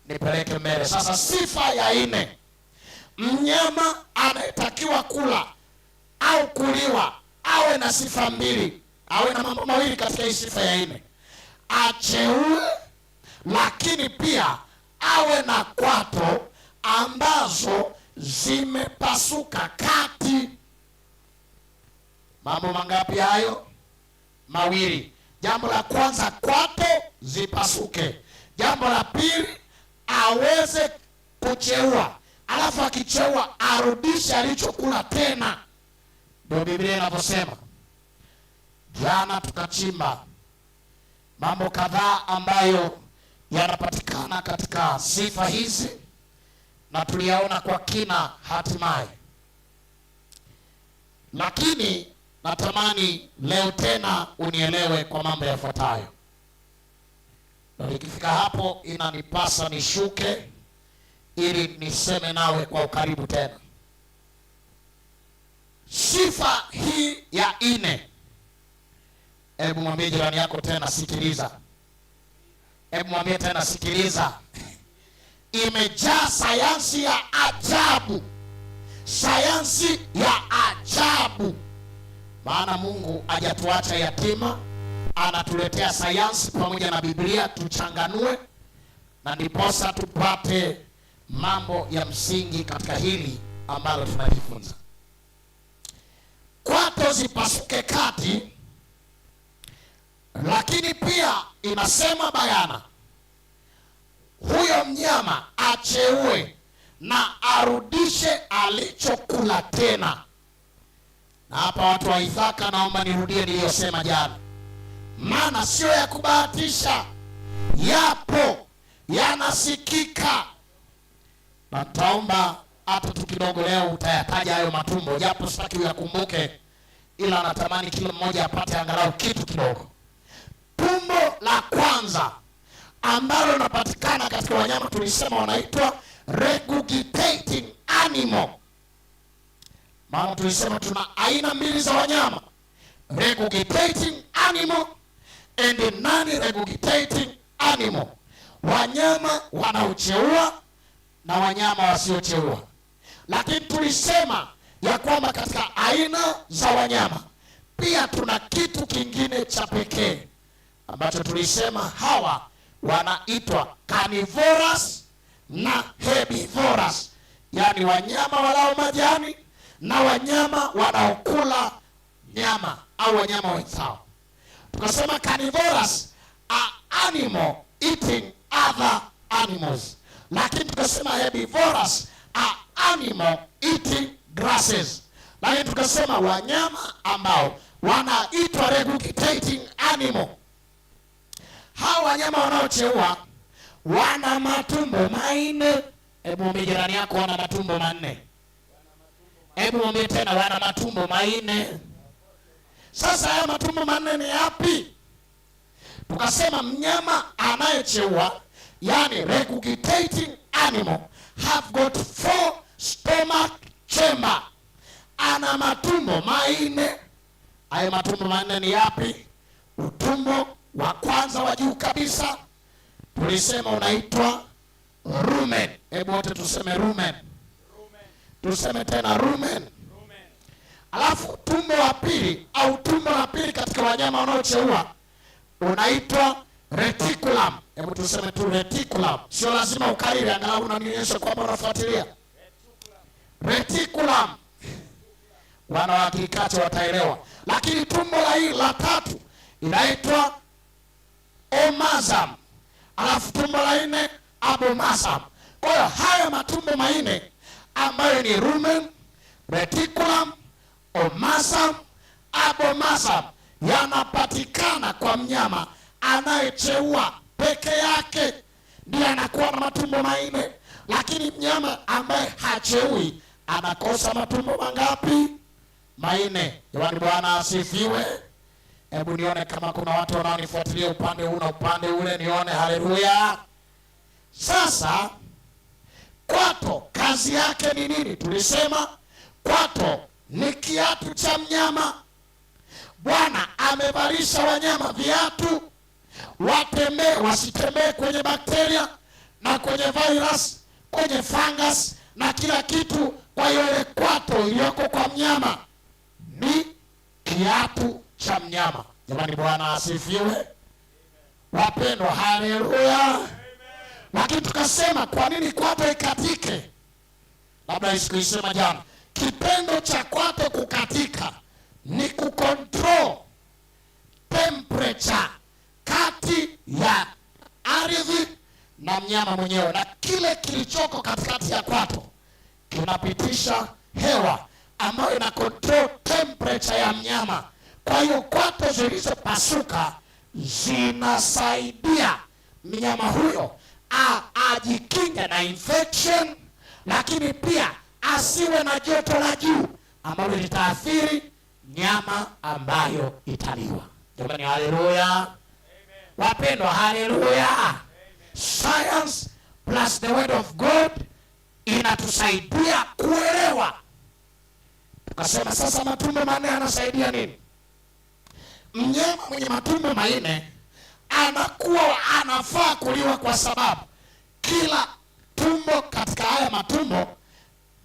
nipeleke mbele. Sasa sifa ya 4, mnyama anayetakiwa kula au kuliwa awe na sifa 2, awe na mambo mawili katika hii sifa ya 4. Acheue, lakini pia awe na kwato ambazo zimepasuka kati. Mambo mangapi hayo? Mawili. Jambo la kwanza, kwato zipasuke. Jambo la pili, aweze kucheua, alafu akicheua arudishe alichokula tena. Ndio Biblia inavyosema. Jana tukachimba mambo kadhaa ambayo yanapatikana katika sifa hizi na tuliyaona kwa kina hatimaye, lakini natamani leo tena unielewe kwa mambo yafuatayo. Na nikifika hapo inanipasa nishuke ili niseme nawe kwa ukaribu tena. Sifa hii ya 4, hebu mwambie jirani yako tena, sikiliza. Hebu mwambie tena, sikiliza. Imejaa sayansi ya ajabu, sayansi ya ajabu. Maana Mungu hajatuacha yatima, anatuletea sayansi pamoja na Biblia tuchanganue, na ndiposa tupate mambo ya msingi katika hili ambalo tunajifunza. Kwato zipasuke kati, lakini pia inasema bayana huyo mnyama acheue na arudishe alichokula tena. Na hapa watu wa Ithaka, naomba nirudie niliyosema jana, maana sio ya kubahatisha, yapo, yanasikika. Na taomba hata tu kidogo leo utayataja hayo matumbo, japo sitaki uyakumbuke, ila natamani kila mmoja apate angalau kitu kidogo. Tumbo la kwanza ambalo linapatikana katika wanyama tulisema wanaitwa regurgitating animal. Maana tulisema tuna aina 2 za wanyama, regurgitating animal and non-regurgitating animal. Wanyama wanaocheua na wanyama wasiocheua. Lakini tulisema ya kwamba katika aina za wanyama pia tuna kitu kingine cha pekee ambacho tulisema hawa wanaitwa carnivorous na herbivorous, yaani wanyama walao majani na wanyama wanaokula nyama au wanyama wenzao. Tukasema carnivorous are animal eating other animals, lakini tukasema herbivorous are animal eating grasses. Lakini tukasema wanyama ambao wanaitwa regurgitating animal, hawa wanyama wanaocheua wana matumbo 4. Hebu mwambie jirani yako, wana matumbo 4. Hebu mwambie tena, wana matumbo 4. Sasa haya matumbo 4 ni yapi? Tukasema mnyama anayecheua, yani regurgitating animal, have got 4 stomach chamber. Ana matumbo 4. Haya matumbo 4 ni yapi? Utumbo wa kwanza wa juu kabisa tulisema unaitwa rumen. Hebu wote tuseme rumen. Tuseme tena rumen. Alafu tumbo wa pili au tumbo la pili katika wanyama wanaocheua unaitwa reticulum. Hebu tuseme tu reticulum. Sio lazima ukariri, angalau unanionyesha kwamba unafuatilia. Reticulum. Wana wa kikacho wataelewa. Lakini tumbo la hili la tatu inaitwa omasum. Alafu tumbo la 4 abomasum. Kwa hiyo haya matumbo 4 ambayo ni rumen, reticulum, omasum, abomasum yanapatikana kwa mnyama anayecheua peke yake, ndiye anakuwa na matumbo 4. Lakini mnyama ambaye hacheui anakosa matumbo mangapi? 4. Jamani, Bwana asifiwe. Hebu nione kama kuna watu wanaonifuatilia upande huu na upande ule, nione. Haleluya. Sasa kwato kazi yake ni nini? Tulisema kwato ni kiatu cha mnyama. Bwana amevalisha wanyama viatu watembee, wasitembee kwenye bakteria na kwenye virus, kwenye fungus na kila kitu. Kwa hiyo ile kwato iliyoko kwa mnyama ni kiatu cha mnyama. Jamani, Bwana asifiwe. Wapendwa, haleluya. Lakini tukasema kwa nini kwato ikatike? Labda isikuisema jana. Kitendo cha kwato kukatika ni kucontrol temperature kati ya ardhi na mnyama mwenyewe, na kile kilichoko katikati ya kwato kinapitisha hewa ambayo ina control temperature ya mnyama. Kwa hiyo kwato zilizopasuka zinasaidia mnyama huyo ajikinge na infection, lakini pia asiwe na joto la juu ambalo litaathiri nyama ambayo italiwa. Jamani, haleluya. Wapendwa, haleluya. Science plus the word of God inatusaidia kuelewa. Tukasema sasa matumbo manne yanasaidia nini? Mnyama mwenye matumbo manne anakuwa anafaa kuliwa kwa sababu kila tumbo katika haya matumbo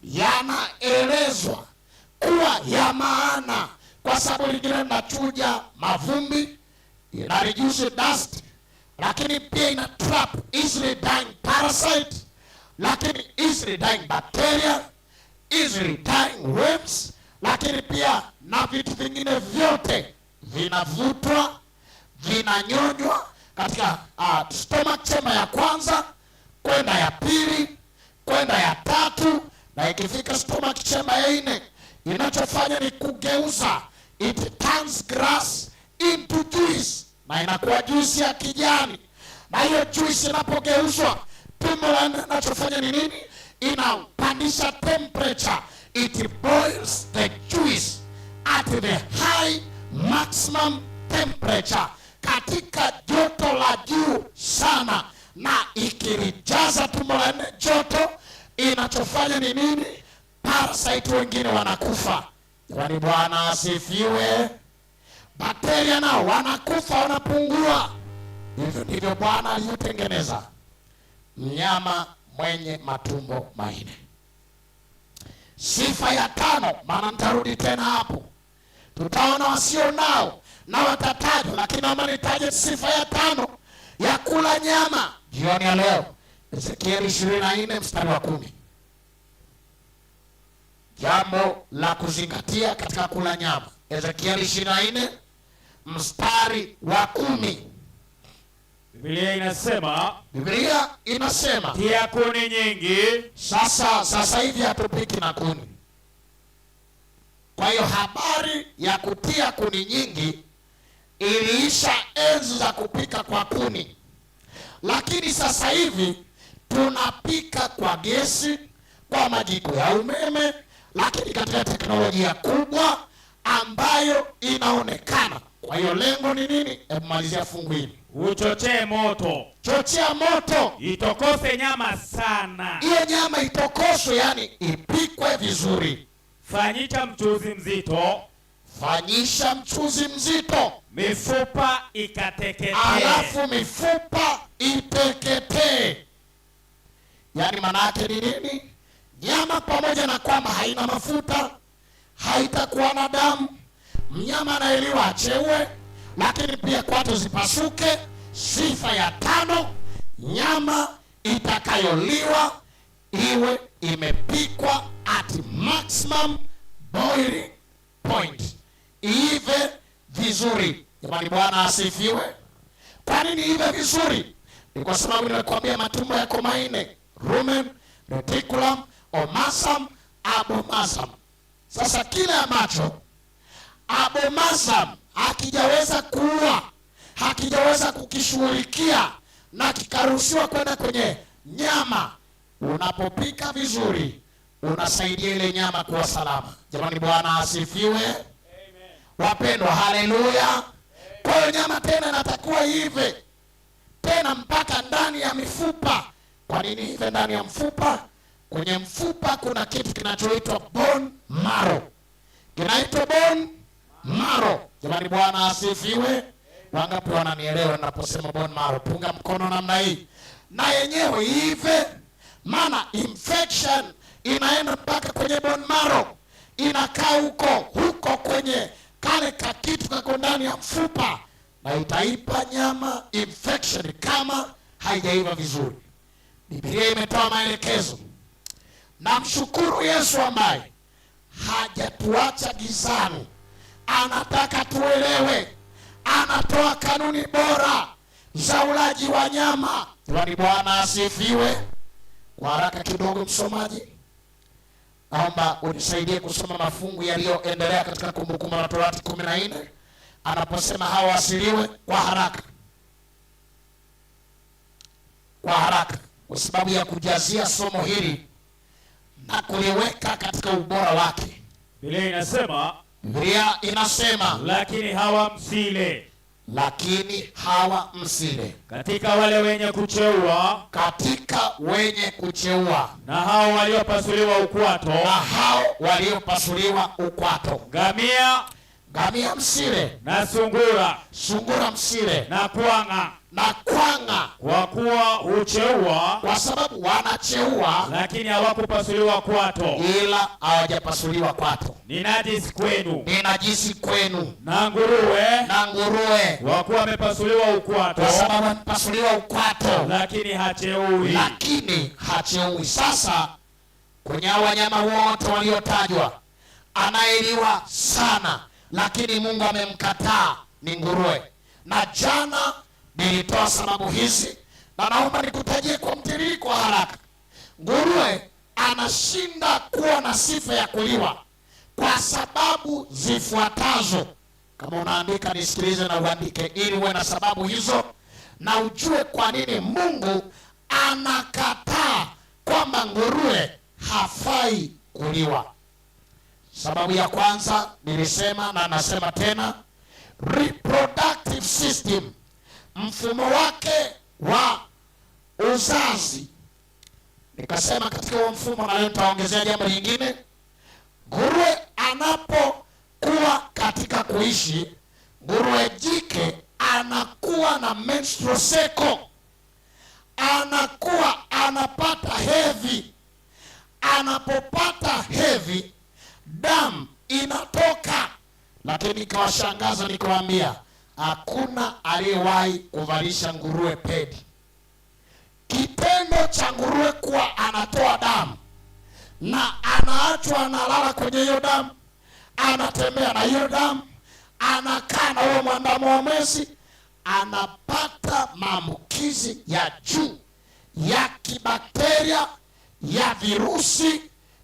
yanaelezwa kuwa ya maana, kwa sababu lingine linachuja mavumbi, ina reduce dust, lakini pia ina trap easily dying parasite, lakini easily dying bacteria, easily dying worms, lakini pia na vitu vingine vyote vinavutwa, vinanyonywa katika stomach chamber ya kwanza kwenda ya pili kwenda ya tatu, na ikifika stomach chamber ya 4 inachofanya ni kugeuza, it turns grass into juice, na inakuwa juice ya kijani. Na hiyo juice inapogeuzwa, tumbo la nne inachofanya ni nini? Inapandisha temperature, it boils the juice at the high maximum temperature, katika joto la juu sana, na ikilijaza tumbo la nne joto, inachofanya ni nini? Parasite wengine wanakufa. Jamani, Bwana asifiwe. Bakteria nao wanakufa, wanapungua. Hivyo ndivyo Bwana aliyotengeneza mnyama mwenye matumbo manne. Sifa ya 5, maana nitarudi tena hapo, tutaona wasio nao na watatajwa, lakini naomba nitaje sifa ya 5 ya kula nyama jioni ya leo. Ezekieli 24 mstari wa 10. Jambo la kuzingatia katika kula nyama. Ezekieli 24 mstari wa 10. Biblia inasema tia kuni nyingi. Sasa hivi hatupiki na kuni. Kwa hiyo habari ya kutia kuni nyingi iliisha enzi za kupika kwa kuni, lakini sasa hivi tunapika kwa gesi, kwa majiko ya umeme, lakini katika teknolojia kubwa ambayo inaonekana. Kwa hiyo lengo ni nini? Malizia fungu hili. Uchochee moto. Chochea moto. Itokose nyama sana. Hiyo nyama itokoswe, yani ipikwe vizuri. Fanyisha mchuzi mzito. Fanyisha mchuzi mzito. Mifupa ikateketee. Alafu mifupa iteketee. Yani maana yake ni nini? Nyama pamoja na kwamba haina mafuta, haitakuwa na damu, mnyama anaeliwa achewe, lakini pia kwato zipasuke. Sifa ya 5, nyama itakayoliwa iwe imepikwa at maximum boiling point, iive vizuri. Jamani, Bwana asifiwe. Kwa nini iive vizuri? Ni kwa sababu nimekuambia matumbo yako manne: rumen, reticulum, omasum, abomasum. Sasa kile ambacho abomasum hakijaweza kuua, hakijaweza kukishughulikia na kikaruhusiwa kwenda kwenye nyama, unapopika vizuri unasaidia ile nyama kuwa salama. Jamani, Bwana asifiwe. Amen. Wapendwa, haleluya. Kwa hiyo nyama tena inatakiwa ive tena mpaka ndani ya mifupa. Kwa nini ive ndani ya mfupa? Kwenye mfupa kuna kitu kinachoitwa bone marrow. Kinaitwa bone marrow. Jamani, Bwana asifiwe. Wangapi wananielewa ninaposema bone marrow? Punga mkono namna hii. Na yenyewe hivi, maana infection inaenda mpaka kwenye bone marrow, inakaa huko kwenye kale kakitu kako ndani ya mfupa, na itaipa nyama infection kama haijaiva vizuri. Biblia imetoa maelekezo. Namshukuru Yesu ambaye hajatuacha gizani, anataka tuelewe, anatoa kanuni bora za ulaji wa nyama. Bwana asifiwe. Kwa haraka kidogo, msomaji, naomba unisaidie kusoma mafungu yaliyoendelea katika Kumbukumbu la Torati 14 anaposema hawa wasiliwe kwa haraka. Kwa haraka, kwa sababu ya kujazia somo hili na kuliweka katika ubora wake. Biblia inasema lakini hawa msile. Katika wale wenye kucheua, na hao waliopasuliwa ukwato, ngamia msile, na sungura msile, na kwanga, kwa kuwa hucheua, kwa sababu wanacheua lakini hawakupasuliwa kwato, ila hawajapasuliwa kwato. Ni najisi kwenu. Na nguruwe, kwa kuwa amepasuliwa ukwato, kwa sababu amepasuliwa ukwato, lakini hacheui. Sasa kwenye wanyama wote waliotajwa, anayeliwa sana lakini Mungu amemkataa ni nguruwe. Na jana nilitoa sababu hizi, na naomba nikutajie kwa mtiririko haraka. Nguruwe anashinda kuwa na sifa ya kuliwa kwa sababu zifuatazo. Kama unaandika nisikilize na uandike, ili uwe na sababu hizo na ujue kwa nini Mungu anakataa kwamba nguruwe hafai kuliwa. Sababu ya kwanza nilisema na nasema tena, reproductive system, mfumo wake wa uzazi. Nikasema katika huo mfumo, na leo nitaongezea jambo lingine. Nguruwe anapokuwa katika kuishi, nguruwe jike anakuwa na menstrual cycle, anakuwa anapata hedhi. Anapopata hedhi, damu inatoka. Lakini nikawashangaza nikawaambia, hakuna aliyewahi kuvalisha nguruwe pedi. Kitendo cha nguruwe kuwa anatoa damu na anaachwa analala kwenye hiyo damu, anatembea na hiyo damu, anakaa na huo mwandamo wa mwezi, anapata maambukizi ya juu ya kibakteria, ya virusi,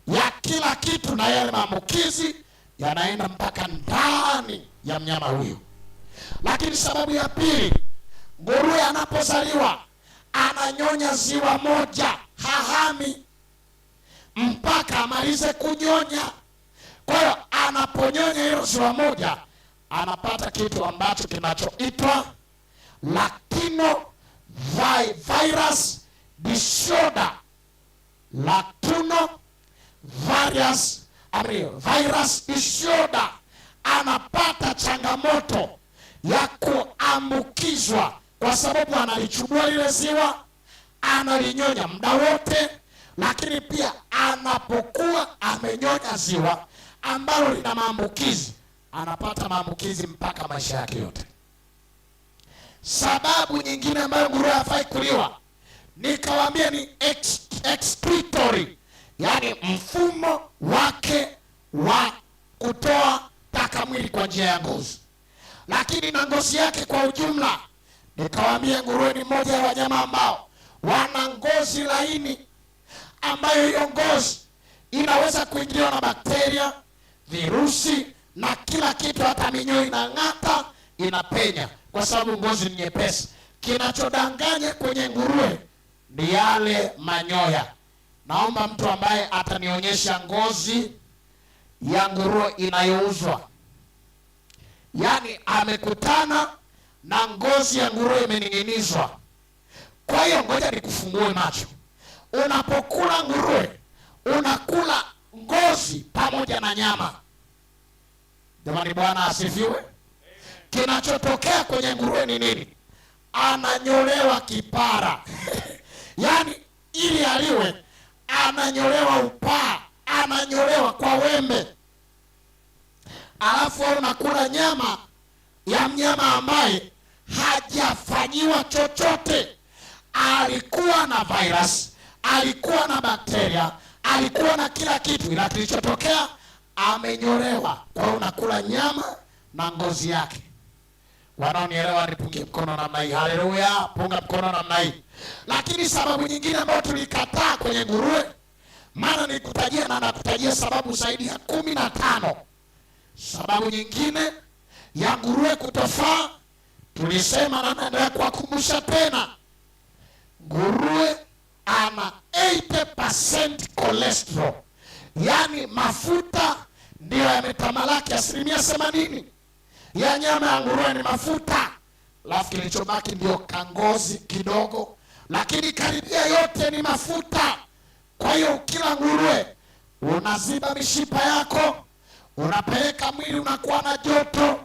ya kila kitu, na yale maambukizi yanaenda mpaka ndani ya mnyama huyo. Lakini sababu ya pili, nguruwe anapozaliwa ananyonya ziwa moja, hahami mpaka amalize kunyonya. Kwa hiyo anaponyonya hilo ziwa moja, anapata kitu ambacho kinachoitwa lactinovirus disorder. Virus disorder. Anapata changamoto ya kuambukizwa kwa sababu analichubua lile ziwa, analinyonya muda wote. Lakini pia anapokuwa amenyonya ziwa ambalo lina maambukizi, anapata maambukizi mpaka maisha yake yote. Sababu nyingine ambayo nguruwe hafai kuliwa, nikawaambia ni excretory, yani mfumo wake wa kutoa taka mwili kwa njia ya ngozi, lakini na ngozi yake kwa ujumla. Nikawaambia nguruwe ni mmoja ya wanyama ambao wana ngozi laini, ambayo hiyo ngozi inaweza kuingiliwa na bakteria, virusi na kila kitu, hata minyoo inang'ata, inapenya kwa sababu ngozi ni nyepesi. Kinachodanganya kwenye nguruwe ni yale manyoya. Naomba mtu ambaye atanionyesha ngozi ya nguruwe inayouzwa, yaani amekutana na ngozi ya nguruwe imening'inizwa. Kwa hiyo ngoja nikufungue macho. Unapokula nguruwe unakula ngozi pamoja na nyama. Jamani, Bwana asifiwe. Kinachotokea kwenye nguruwe ni nini? Ananyolewa kipara yaani ili aliwe ananyolewa upaa, ananyolewa kwa wembe, alafu unakula nyama ya mnyama ambaye hajafanyiwa chochote. Alikuwa na virus, alikuwa na bakteria, alikuwa na kila kitu, ila kilichotokea amenyolewa. Kwa unakula nyama na ngozi yake. Wanaonielewa nipungie mkono namna hii. Haleluya, punga mkono namna hii. Lakini sababu nyingine ambayo tulikataa kwenye nguruwe, maana nikutajia na nakutajia sababu zaidi ya 15. Sababu nyingine ya nguruwe kutofaa, tulisema na naendelea kuwakumbusha tena, nguruwe ana 80% cholesterol, yaani mafuta ndio yametamalaki. 80% ya nyama ya nguruwe ni mafuta, alafu kilichobaki ndio kangozi kidogo, lakini karibia yote ni mafuta. Kwa hiyo ukila nguruwe unaziba mishipa yako, unapeleka mwili unakuwa na joto,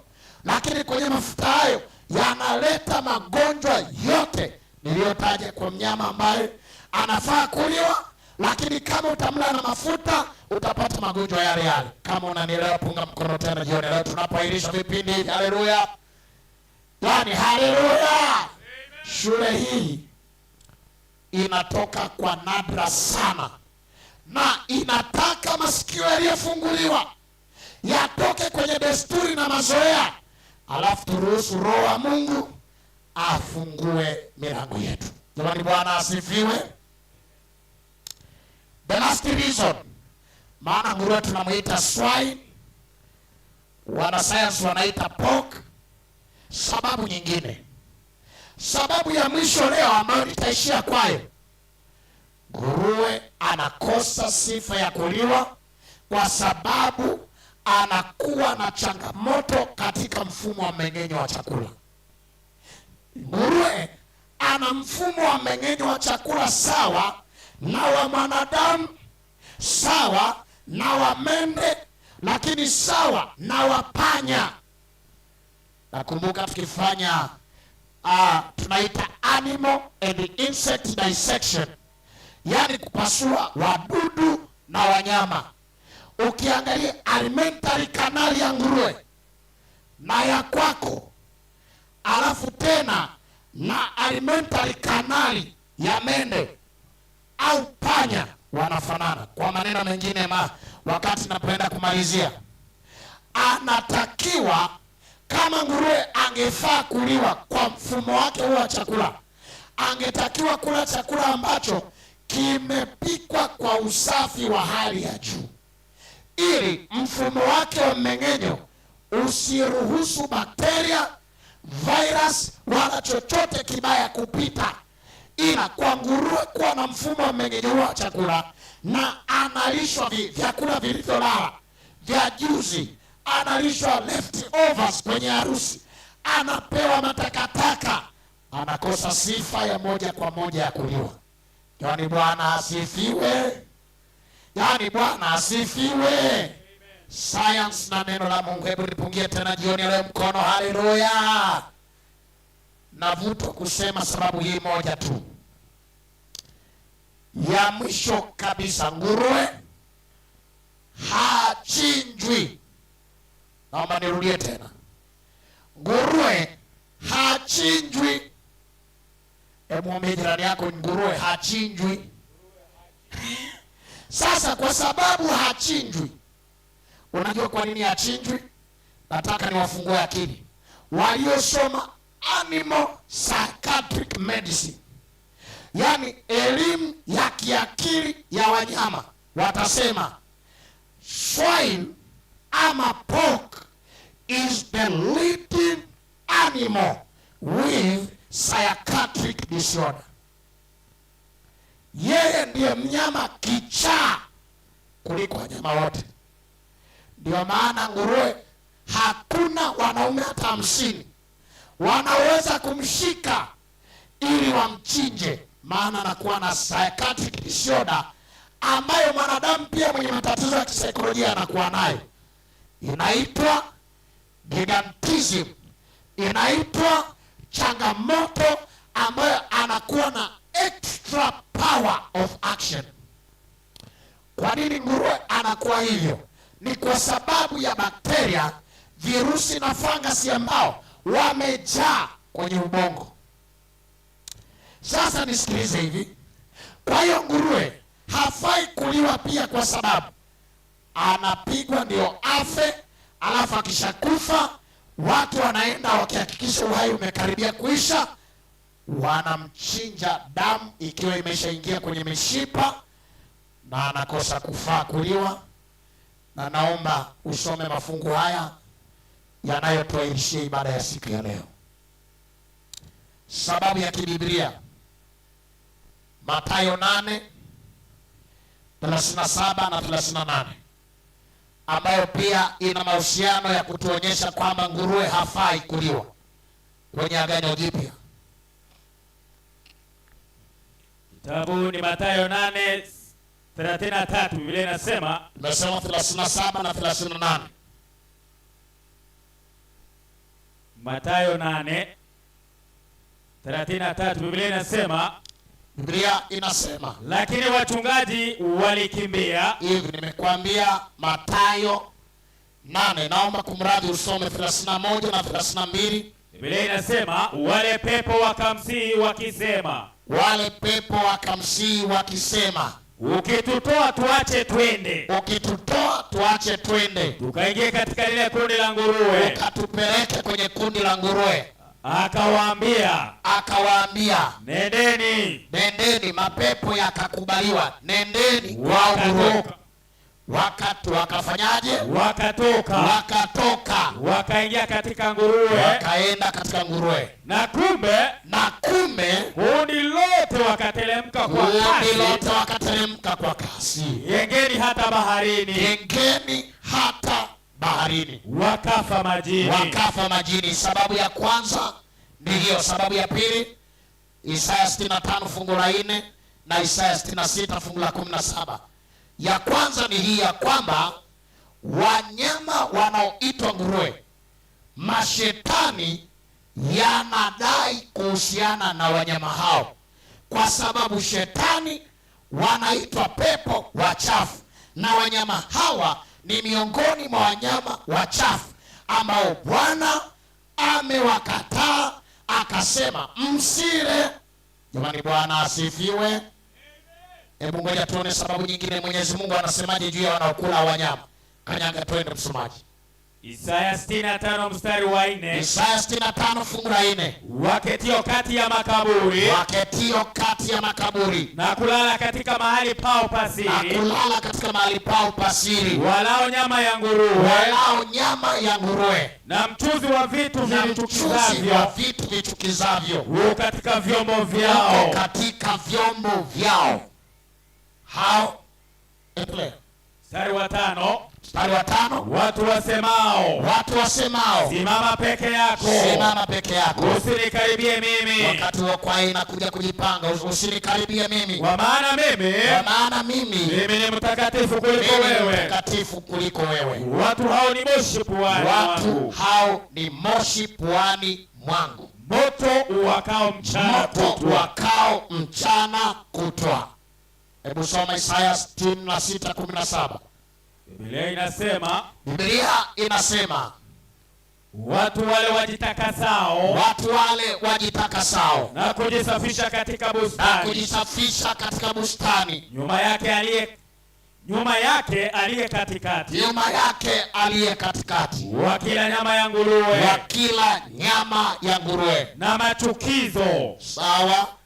lakini kwenye mafuta hayo yanaleta magonjwa yote niliyotaja kwa mnyama ambaye anafaa kuliwa. Lakini kama utamla na mafuta utapata magonjwa yale yale. Kama unanielewa punga mkono tena jioni leo tunapoahirisha vipindi hivi. Haleluya. Yaani haleluya. Shule hii inatoka kwa nadra sana, na inataka masikio yaliyofunguliwa yatoke kwenye desturi na mazoea, alafu turuhusu Roho wa Mungu afungue milango yetu. Jamani, Bwana asifiwe. The last reason, maana nguruwe tunamuita swine, wanasayansi wanaita pork. Sababu nyingine, sababu ya mwisho leo ambayo nitaishia kwayo, nguruwe anakosa sifa ya kuliwa kwa sababu anakuwa na changamoto katika mfumo wa mmeng'enyo wa chakula. Nguruwe ana mfumo wa mmeng'enyo wa chakula sawa na wa mwanadamu, sawa na wa mende, lakini sawa na wa panya. Nakumbuka tukifanya tunaita animal and insect dissection, yaani kupasua wadudu na wanyama. Ukiangalia alimentary canal ya nguruwe na ya kwako, alafu tena na alimentary canal ya mende au panya, wanafanana. Kwa maneno mengine, wakati napenda kumalizia, anatakiwa kama nguruwe angefaa kuliwa kwa mfumo wake huo wa chakula, angetakiwa kula chakula ambacho kimepikwa kwa usafi wa hali ya juu, ili mfumo wake wa mmeng'enyo usiruhusu bakteria, virus wala chochote kibaya kupita. Ila kwa nguruwe kuwa na mfumo wa mmeng'enyo wa chakula na analishwa vyakula vilivyolala vya juzi, analishwa leftovers kwenye harusi, anapewa matakataka, anakosa sifa ya moja kwa moja ya kuliwa. Yaani Bwana asifiwe. Yaani Bwana asifiwe. Science na neno la Mungu. Hebu nipungie tena jioni leo mkono. Haleluya. Navutwa kusema sababu hii moja tu ya mwisho kabisa, nguruwe hachinjwi. Naomba nirudie tena, nguruwe hachinjwi. Hebu mwambie jirani yako, nguruwe hachinjwi. Sasa kwa sababu hachinjwi, unajua kwa nini hachinjwi? Nataka niwafungue akili waliosoma animal psychiatric medicine, yaani elimu ya kiakili ya wanyama. Watasema swine ama pork is the leading animal with psychiatric disorder. Yeye ndiye mnyama kichaa kuliko wanyama wote. Ndio maana nguruwe hakuna wanaume hata 50 wanaweza kumshika ili wamchinje, maana anakuwa na psychiatric disorder, ambayo mwanadamu pia mwenye matatizo ya kisaikolojia anakuwa nayo. Inaitwa gigantism, inaitwa changamoto ambayo anakuwa na extra power of action. Kwa nini nguruwe anakuwa hivyo? Ni kwa sababu ya bakteria, virusi na fangasi ambao wamejaa kwenye ubongo. Sasa nisikilize hivi. Kwa hiyo nguruwe hafai kuliwa pia, kwa sababu anapigwa ndio afe, alafu akishakufa watu wanaenda wakihakikisha uhai umekaribia kuisha, wanamchinja damu ikiwa imeshaingia kwenye mishipa na anakosa kufaa kuliwa. Na naomba usome mafungu haya yanayotuairishia ibada ya siku ya leo. Sababu ya kibiblia, Mathayo 8:37 na 38, ambayo pia ina mahusiano ya kutuonyesha kwamba nguruwe hafai kuliwa kwenye Agano Jipya. Kitabu ni Mathayo 8:33. Biblia inasema, Nimesema 37 na 38. Mathayo 8:33. Biblia inasema, Biblia inasema, lakini wachungaji walikimbia. hivi nimekwambia Mathayo 8, naomba kumradhi usome 31 na 32. Biblia inasema, wale pepo wakamsihi wakisema, Wale pepo wakamsihi wakisema, ukitutoa tuache twende, ukitutoa tuache twende, tukaingie katika lile kundi la nguruwe. ukatupeleke kwenye kundi la nguruwe. Akawaambia, nendeni. Nendeni. Mapepo yakakubaliwa, nendeni wao nguruwe. Wakafanyaje? Wakatoka, wakaingia katika nguruwe, wakaenda katika nguruwe. na kumbe kundi lote wakateremka kwa kasi, Gengeni hata baharini, wakafa majini. Sababu ya kwanza ni hiyo. Sababu ya pili, Isaya 65 fungu la 4 na Isaya 66 fungu la 17. Ya kwanza ni hii ya kwamba wanyama wanaoitwa nguruwe, mashetani yanadai kuhusiana na wanyama hao, kwa sababu shetani wanaitwa pepo wachafu, na wanyama hawa ni miongoni mwa wanyama wachafu ambao Bwana amewakataa akasema msile. Jamani, Bwana asifiwe. Hebu ngoja tuone sababu nyingine Mwenyezi Mungu anasemaje juu ya wanaokula wanyama. Kanyaga twende msomaji. Isaya 65 mstari wa 4. Isaya 65 fungu la 4. Waketio kati ya makaburi, na kulala katika mahali pao pasiri, walao nyama ya nguruwe, na mchuzi wa vitu vichukizavyo katika vyombo vyao. Hao mstari wa 5. Watu wasemao, simama peke yako, usinikaribie mimi. Wakati wa kwaya inakuja kujipanga, usinikaribie mimi. Kwa maana mimi ni mtakatifu kuliko wewe. Watu hao ni moshi puani mwangu. Moto uwakao mchana kutwa. Hebu soma Isaya 66:17. Biblia inasema watu wale wajitakasao na kujisafisha katika bustani, nyuma yake aliye katikati, wakila nyama ya nguruwe, na machukizo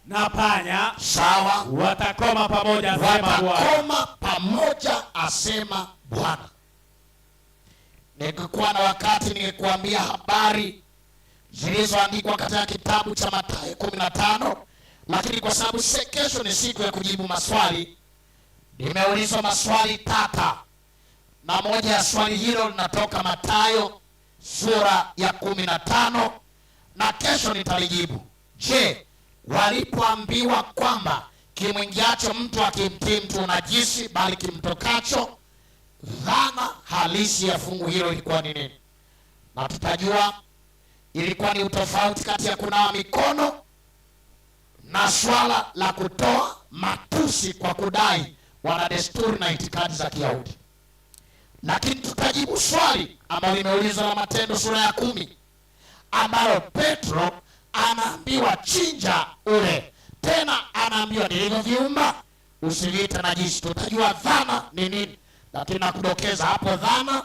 na panya watakoma pamoja, asema Bwana. Ningekuwa na wakati ningekuambia habari zilizoandikwa katika kitabu cha Mathayo 15, lakini kwa sababu kesho ni siku ya kujibu maswali, nimeulizwa maswali tata, na moja ya swali hilo linatoka Mathayo sura ya 15, na kesho nitalijibu. Je, walipoambiwa kwamba kimwingiacho mtu akimtii mtu unajisi, bali kimtokacho. Dhana halisi ya fungu hilo ilikuwa ni nini? Na tutajua ilikuwa ni utofauti kati ya kunawa mikono na swala la kutoa matusi kwa kudai wana desturi na itikadi za Kiyahudi. Lakini tutajibu swali ambalo limeulizwa na Matendo sura ya 10, ambalo Petro anaambiwa chinja ule, tena anaambiwa nilivyoviumba usiviite najisi. Tutajua dhana ni nini, lakini nakudokeza hapo, dhana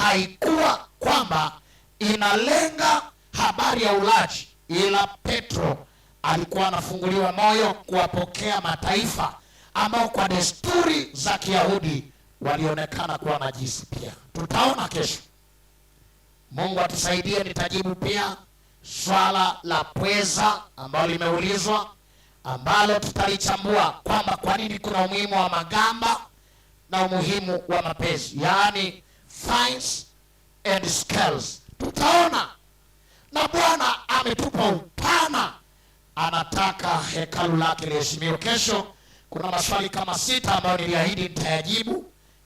haikuwa kwamba inalenga habari ya ulaji, ila Petro alikuwa anafunguliwa moyo kuwapokea mataifa ambao kwa desturi za Kiyahudi walionekana kuwa najisi pia. Tutaona kesho. Mungu atusaidie. Nitajibu pia swala la pweza ambalo limeulizwa, ambalo tutalichambua kwamba kwa nini kuna umuhimu wa magamba na umuhimu wa mapezi, yaani fins and scales. Tutaona, na Bwana ametupa upana, anataka hekalu lake liheshimiwe. Kesho kuna maswali kama 6 ambayo niliahidi nitayajibu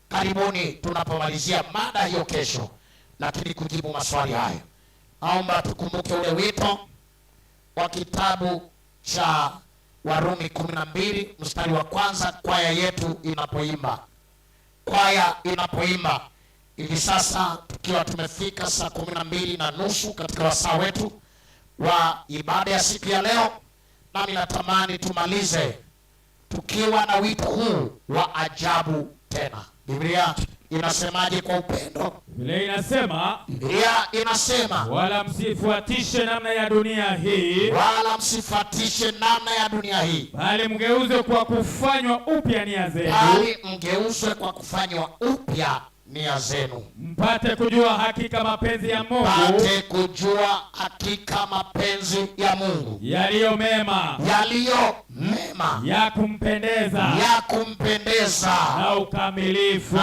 karibuni tunapomalizia mada hiyo kesho. Lakini kujibu maswali hayo, naomba tukumbuke ule wito wa kitabu cha Warumi 12 mstari wa 1, kwaya yetu inapoimba. Kwaya inapoimba hivi sasa, tukiwa tumefika saa 12:30 katika wasaa wetu wa ibada ya siku ya leo, nami natamani tumalize tukiwa na wito huu wa ajabu tena. Biblia inasemaje kwa upendo? Biblia inasema wala msifuatishe namna ya dunia hii, wala msifuatishe namna ya dunia hii, bali mgeuzwe kwa kufanywa upya nia zenu, bali mgeuzwe kwa kufanywa upya nia zenu, mpate kujua hakika mapenzi ya Mungu, mpate kujua hakika mapenzi ya Mungu, yaliyo mema, ya kumpendeza na ukamilifu.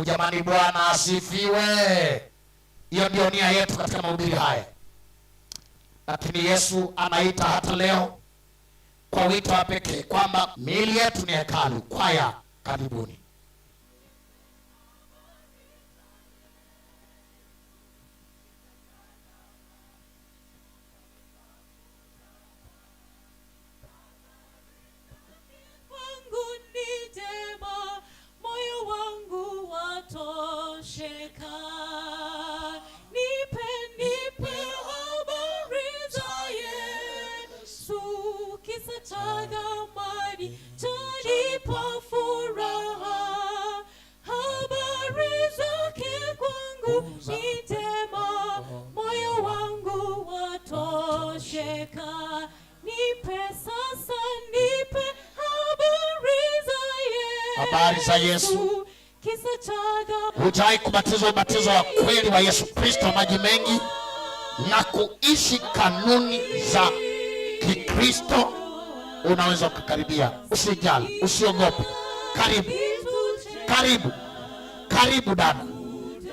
Jamani, Bwana asifiwe. Hiyo ndio nia yetu katika mahubiri haya. Lakini Yesu anaita hata leo kwa wito wa pekee kwamba miili yetu ni hekalu. Kwaya, karibuni. Habari za Yesu. Hujai kubatizwa ubatizo wa kweli wa Yesu Kristo maji mengi na kuishi kanuni za Kikristo, unaweza kukaribia. Usijali, usiogope. Karibu. Karibu. Karibu dada.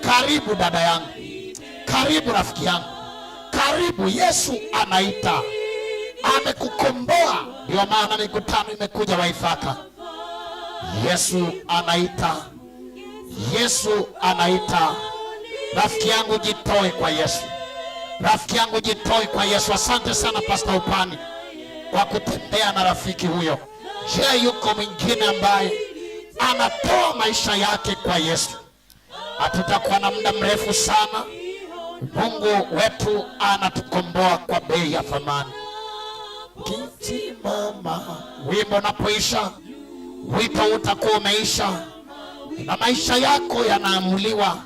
Karibu dada yangu. Karibu rafiki yangu. Karibu. Yesu anaita. Amekukomboa. Ndio maana mikutano imekuja Waithaka. Yesu anaita. Yesu anaita. Rafiki yangu, jitoe kwa Yesu. Rafiki yangu, jitoe kwa Yesu. Asante sana Pastor Upani kwa kutembea na rafiki huyo. Je, yuko mwingine ambaye anatoa maisha yake kwa Yesu? Hatutakuwa na muda mrefu sana. Mungu wetu anatukomboa kwa bei ya thamani. Kiti mama, wimbo unapoisha, wito utakuwa umeisha, na maisha yako yanaamuliwa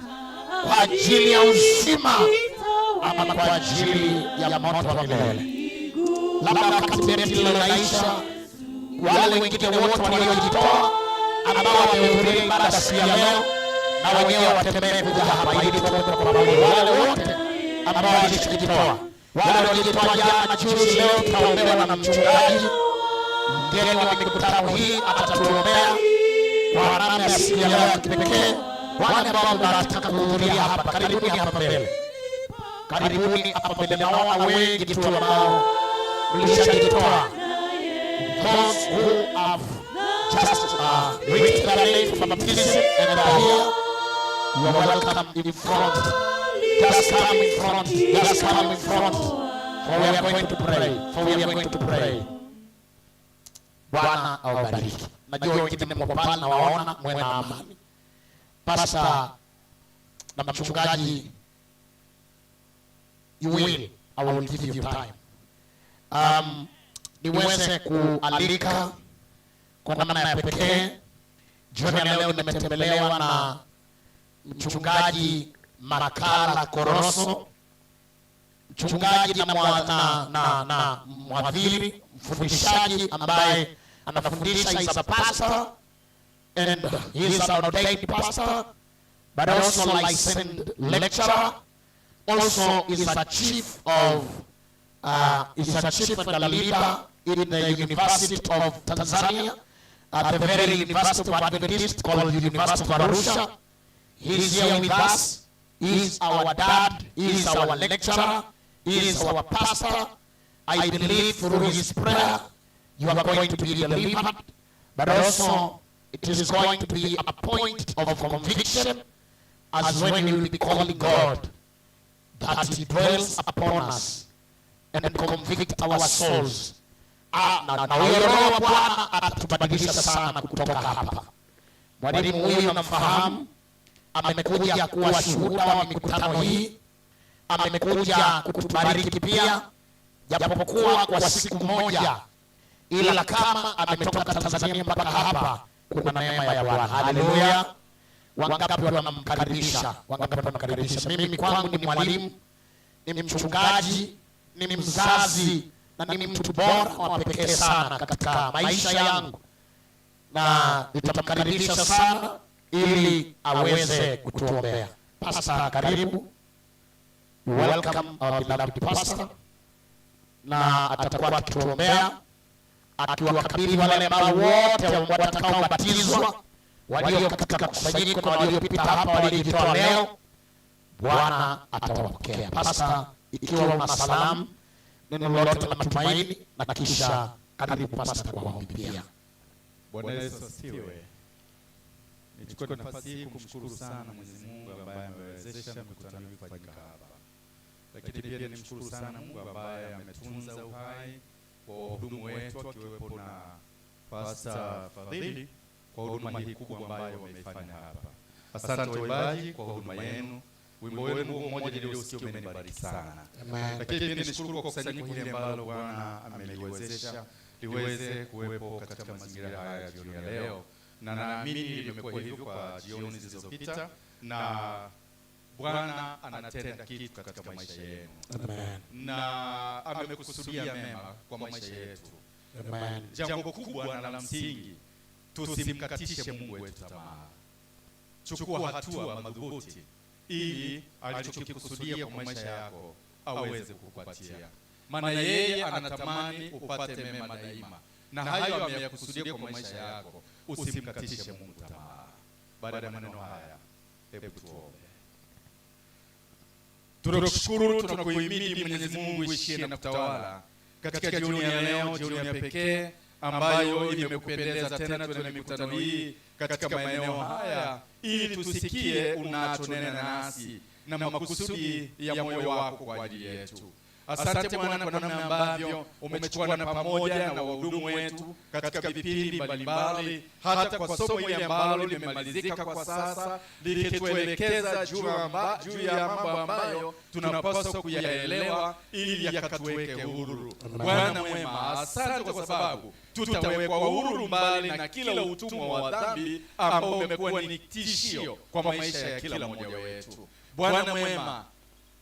kwa ajili ya uzima ama kwa ajili ya moto wa milele. Labda wakati beti linaisha, wale wengine wote waliojitoa ambao wamehudhuria ibada siku ya leo na wenyewe watembee kuja hapa ili tuombe kwa pamoja. Wale wote ambao walijitoa, wale waliojitoa jana na juzi, leo tutaombewa na mchungaji mgeni wa mikutano hii, atatuombea kwa namna ya siku ya leo ya kipekee. Wale ambao wanataka kuhudhuria hapa, karibuni hapa mbele. Karibuni hapa mbele. Naona wengi tu ambao mlishajitoa. those who have just reached their name for baptism and are here, you are welcome in front. Just come in front. Just come in front. For we are going to pray. For we are going to pray. Bwana awabariki. Najua wengine mko pale na waona mwe na amani. Pastor na mchungaji, you will, I will give you time. Niweze kualika kwa namna ya pekee. Jioni ya leo nimetembelewa na mchungaji Makala Koroso, mchungaji na mwadhiri, mfundishaji ambaye anafundisha. He's a pastor and he's an ordained pastor, but also licensed lecturer. Also is a chief and a leader in the University of Tanzania, at the very University of Adventist called University of Arusha. He is here with us. He is our dad. He is our lecturer. He is our pastor. I believe through his prayer you are going to be delivered, but also it is going to be a point of conviction, as when you will be calling God, that he dwells upon us and convict our souls. Na huyo Roho wa Bwana atatubadilisha sana kutoka hapa. Mwalimu huyu namfahamu, amekuja kuwa shuhuda wa mikutano hii, amekuja kutubariki pia, japokuwa kwa siku moja, ila kama ametoka Tanzania mpaka hapa, kuna neema ya Bwana. Haleluya. Wangapi wanamkaribisha? Wangapi wanamkaribisha? Mimi kwangu ni mwalimu, ni mchungaji, ni mzazi, na ni mtu bora wa pekee sana katika maisha yangu, na nitamkaribisha sana ili aweze kutuombea. Pastor, karibu. Welcome our beloved pastor. Na atakuwa akituombea, akiwakabidhi wale ambao wote watakaobatizwa, walio katika kusanyiko na waliopita hapa walijitoa leo. Bwana atawapokea. Pastor, ikiwa una salamu, neno lolote la matumaini, na kisha karibu pastor kwa maombi pia. Bwana Yesu asifiwe. Nichukue nafasi hii kumshukuru sana Mwenyezi Mungu ambaye amewezesha mikutano hii kufanyika hapa. Lakini pia nimshukuru sana Mungu ambaye ametunza uhai kwa wahudumu wetu, akiwepo na Pastor Fadhili kwa huduma hii kubwa ambayo wameifanya hapa. Asante waimbaji kwa huduma yenu. Wimbo wenu mmoja niliosikia umenibariki sana. Lakini pia nishukuru kwa kusanyiko hili ambalo Bwana ameliwezesha liweze kuwepo katika mazingira haya jioni ya leo, na naamini limekuwa hivyo kwa jioni zilizopita, na Bwana anatenda kitu katika maisha yenu. Amen. Na amekusudia mema kwa maisha yetu. Amen. Jambo kubwa na la msingi, tusimkatishe Mungu wetu tamaa. Chukua hatua madhubuti ili alichokikusudia kwa maisha yako aweze kukupatia. Maana yeye anatamani upate mema daima, na hayo ameyakusudia kwa maisha yako. Usimkatishe Mungu tamaa. Baada ya maneno haya, hebu tuombe. Tunakushukuru, tunakuhimidi Mwenyezi Mungu ishie na kutawala katika jioni ya leo, jioni ya pekee ambayo imekupendeza tena tuwe na mikutano hii katika maeneo haya, ili tusikie unachonena nasi na makusudi ya moyo wako kwa ajili yetu. Asante Bwana kwa namna ambavyo umechukua na pamoja na wahudumu wetu katika vipindi mbalimbali, hata kwa somo hili ambalo limemalizika kwa sasa, likituelekeza juu ya mambo ambayo tunapaswa kuyaelewa ili yakatuweke huru. Bwana mwema, asante kwa sababu tutawekwa huru mbali na kila utumwa wa dhambi ambao umekuwa ni tishio kwa maisha ya kila mmoja wetu. Bwana mwema,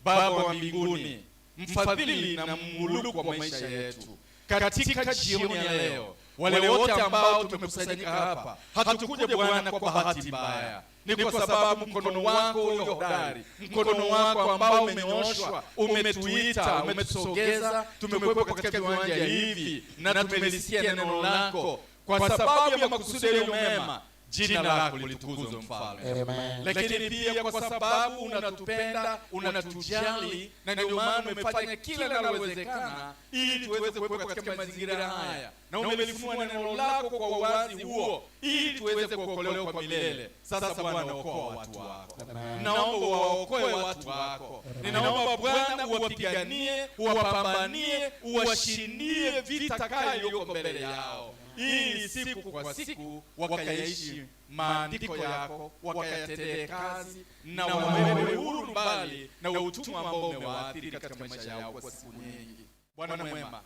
Baba wa mbinguni, mfadhili na mmuluku wa maisha yetu, katika jioni ya leo, wale wote ambao tumekusanyika hapa, hatukuja Bwana kwa bahati mbaya. Ni kwa sababu mkono wako ulio hodari, mkono wako ambao umenyoshwa, umetuita, umetusogeza, tumekuwepo katika viwanja hivi na tumelisikia neno lako. Kwa sababu ya makusudi yako mema, Jina lako litukuzwe Mfalme. Amen. Lakini pia kwa sababu unatupenda, unatujali, na ndio maana umefanya kila linalowezekana ili tuweze kuwepo katika mazingira haya, na umelifunua neno lako kwa uwazi huo ili tuweze kuokolewa kwa milele. Sasa Bwana, okoa watu wako. Naomba waokoe watu wako. Ninaomba Bwana uwapiganie, uwapambanie, uwashindie vita kali iliyoko mbele yao, ili siku kwa siku wakayaishi maandiko yako, wakayatendee kazi, na wawewe huru mbali na utumwa ambao umewaathiri katika maisha yao kwa siku nyingi. Bwana mwema,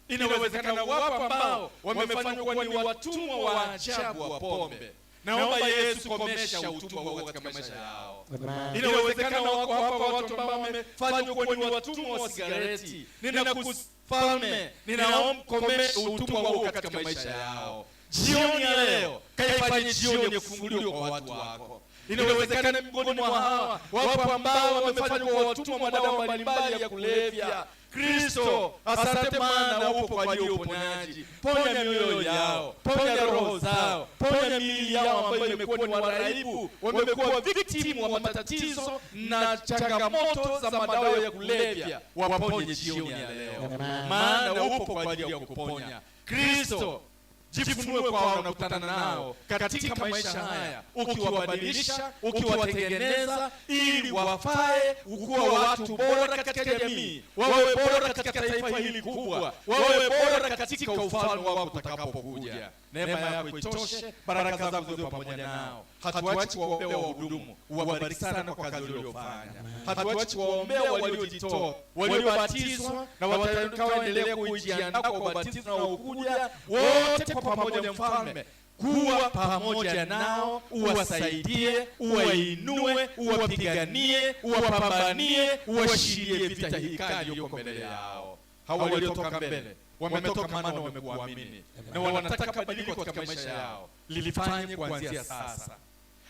inawezekana wapo ambao wamefanywa kuwa ni watumwa wa ajabu wa pombe. Naomba Yesu komesha utumwa huo katika maisha yao. Inawezekana wako hapa watu ambao wamefanywa kuwa ni watumwa wa sigareti. Ninakusalme, ninaomba komesha utumwa huo katika maisha yao. Jioni ya leo kaifanye jioni ya kufunguliwa kwa watu wako. Inawezekana miongoni mwa hawa wapo ambao wamefanywa kuwa watumwa wa madawa mbalimbali ya kulevya. Kristo, asante maana upo kwa ajili ya uponyaji. Ponya mioyo yao, ponya roho zao, ponya miili yao ambayo imekuwa ni waraibu, wamekuwa victim wa matatizo na changamoto za madawa ya kulevya. Waponye jioni ya leo, maana upo kwa ajili ya kuponya. Kristo, jifunue kwa wanaokutana nao katika maisha haya, ukiwabadilisha, ukiwatengeneza ili wafae ukuwa watu bora katika jamii, wawe bora katika taifa hili kubwa, wawe bora katika ufalme wako utakapokuja. Neema yako itoshe, baraka zako ziwe pamoja nao. Hatuachi kuwaombea wahudumu, uwabariki sana kwa kazi waliofanya. Hatuachi kuwaombea waliojitoa, waliobatizwa na watakaoendelea kujiandaa kwa ubatizo na ukuja, wote kwa pamoja Mfalme, kuwa pamoja nao, uwasaidie, uwainue, uwapiganie, uwapambanie, uwashindie vita hii kali iliyoko mbele yao. Hawa waliotoka mbele wametoka maana wamekuamini, na wanataka badiliko katika maisha yao. Lilifanye kuanzia sasa.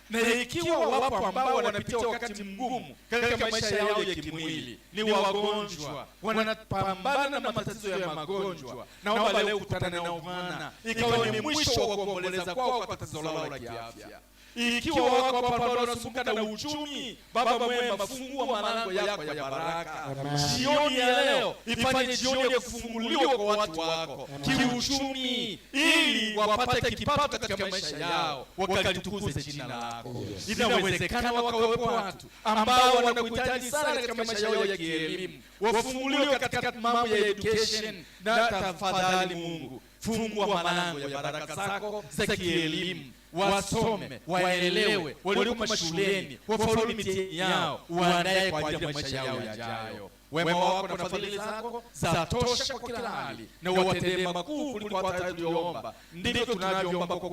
Na ikiwa wapo ambao wanapitia wakati mgumu katika maisha yao ya kimwili, ni wagonjwa, wanapambana na matatizo ya magonjwa, naomba leo kukutana nao Bwana, ikawa ni mwisho wa kuomboleza kwao kwa tatizo lao la kiafya. Ikiwa wako hapa ambao wanasumbuka na uchumi, Baba mwema, fungua malango yako ya baraka. Jioni ya leo ifanye jioni ya kufunguliwa kwa watu wako kiuchumi, ili wapate kipato katika maisha yao, wakalitukuze jina lako. Inawezekana wakawepo watu ambao wanakuhitaji sana katika maisha yao ya kielimu, wafunguliwe katika mambo ya education. Na tafadhali Mungu, fungua malango ya baraka zako za kielimu, wasome, waelewe, walioko mashuleni, wafaulu mitihani yao, uandae kwa ajili ya maisha yao yajayo. Wema wako na fadhili zako zatosha kwa kila hali, na watendee makuu kuliko hata tuliyoomba. Ndivyo tunavyoomba kwa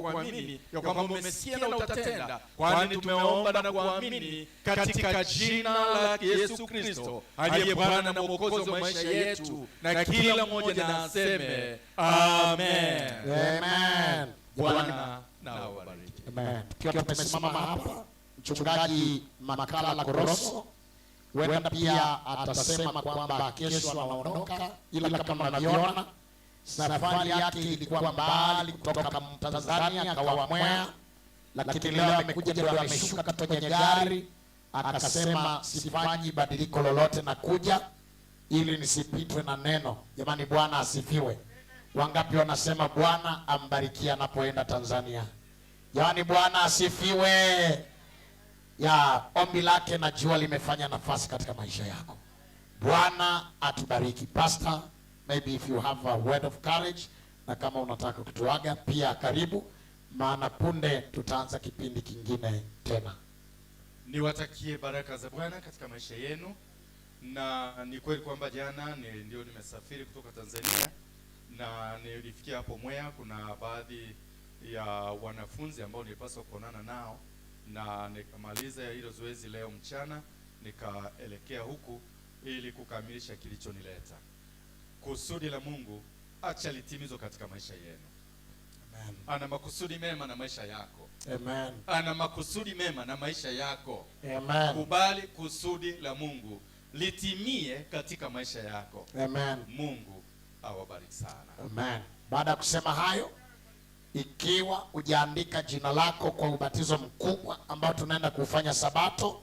kuamini ya kwamba umesikia na utatenda, kwani tumeomba na kuamini katika jina la Yesu Kristo, aliye Bwana na Mwokozi wa maisha yetu, na kila mmoja na aseme amen. Amen. Bwana na wabariki. Amen. Tukiwa tumesimama hapa, Mchungaji Makala Koroso huenda pia atasema kwamba kesho anaondoka, ila kama mnavyoona safari yake ilikuwa mbali kutoka Tanzania akawa Mwea, lakini leo amekuja ndio ameshuka kwenye gari, akasema sifanyi badiliko lolote na kuja ili nisipitwe na neno. Jamani, Bwana asifiwe. Wangapi wanasema Bwana ambarikia anapoenda Tanzania? Jamani, Bwana asifiwe. Ya ombi lake na jua limefanya nafasi katika maisha yako. Bwana atubariki. Pastor, maybe if you have a word of courage, na kama unataka kutuaga pia karibu, maana punde tutaanza kipindi kingine tena. Niwatakie baraka za Bwana katika maisha yenu. Na ni kweli kwamba jana ndio nimesafiri kutoka Tanzania na nilifikia hapo Mwea. Kuna baadhi ya wanafunzi ambao nilipaswa kuonana nao, na nikamaliza hilo zoezi leo mchana, nikaelekea huku ili kukamilisha kilichonileta. Kusudi la Mungu acha litimizwe katika maisha yenu. Amen. Ana makusudi mema na maisha yako. Amen. Ana makusudi mema na maisha yako. Amen. Kubali kusudi la Mungu litimie katika maisha yako. Amen. Mungu awabariki sana. Amen. Baada ya kusema hayo, ikiwa hujaandika jina lako kwa ubatizo mkubwa ambao tunaenda kufanya Sabato,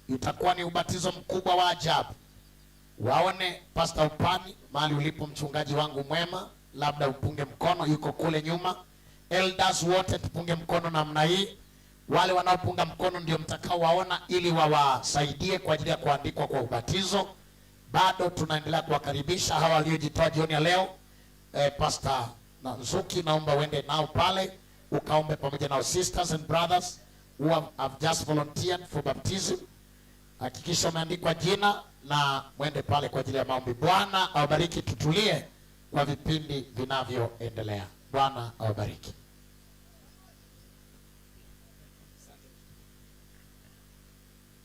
itakuwa ni ubatizo mkubwa wa ajabu. Waone Pastor Upani mahali ulipo, mchungaji wangu mwema, labda upunge mkono, yuko kule nyuma. Elders wote tupunge mkono namna hii. Wale wanaopunga mkono ndio mtakao waona ili wawasaidie kwa ajili ya kuandikwa kwa ubatizo. Bado tunaendelea kuwakaribisha hawa waliojitoa jioni ya leo. Pastor Nzuki, naomba uende nao pale ukaombe pamoja nao. Sisters and brothers who have just volunteered for baptism, hakikisha umeandikwa jina na mwende pale kwa ajili ya maombi. Bwana awabariki. Tutulie kwa vipindi vinavyoendelea. Bwana awabariki.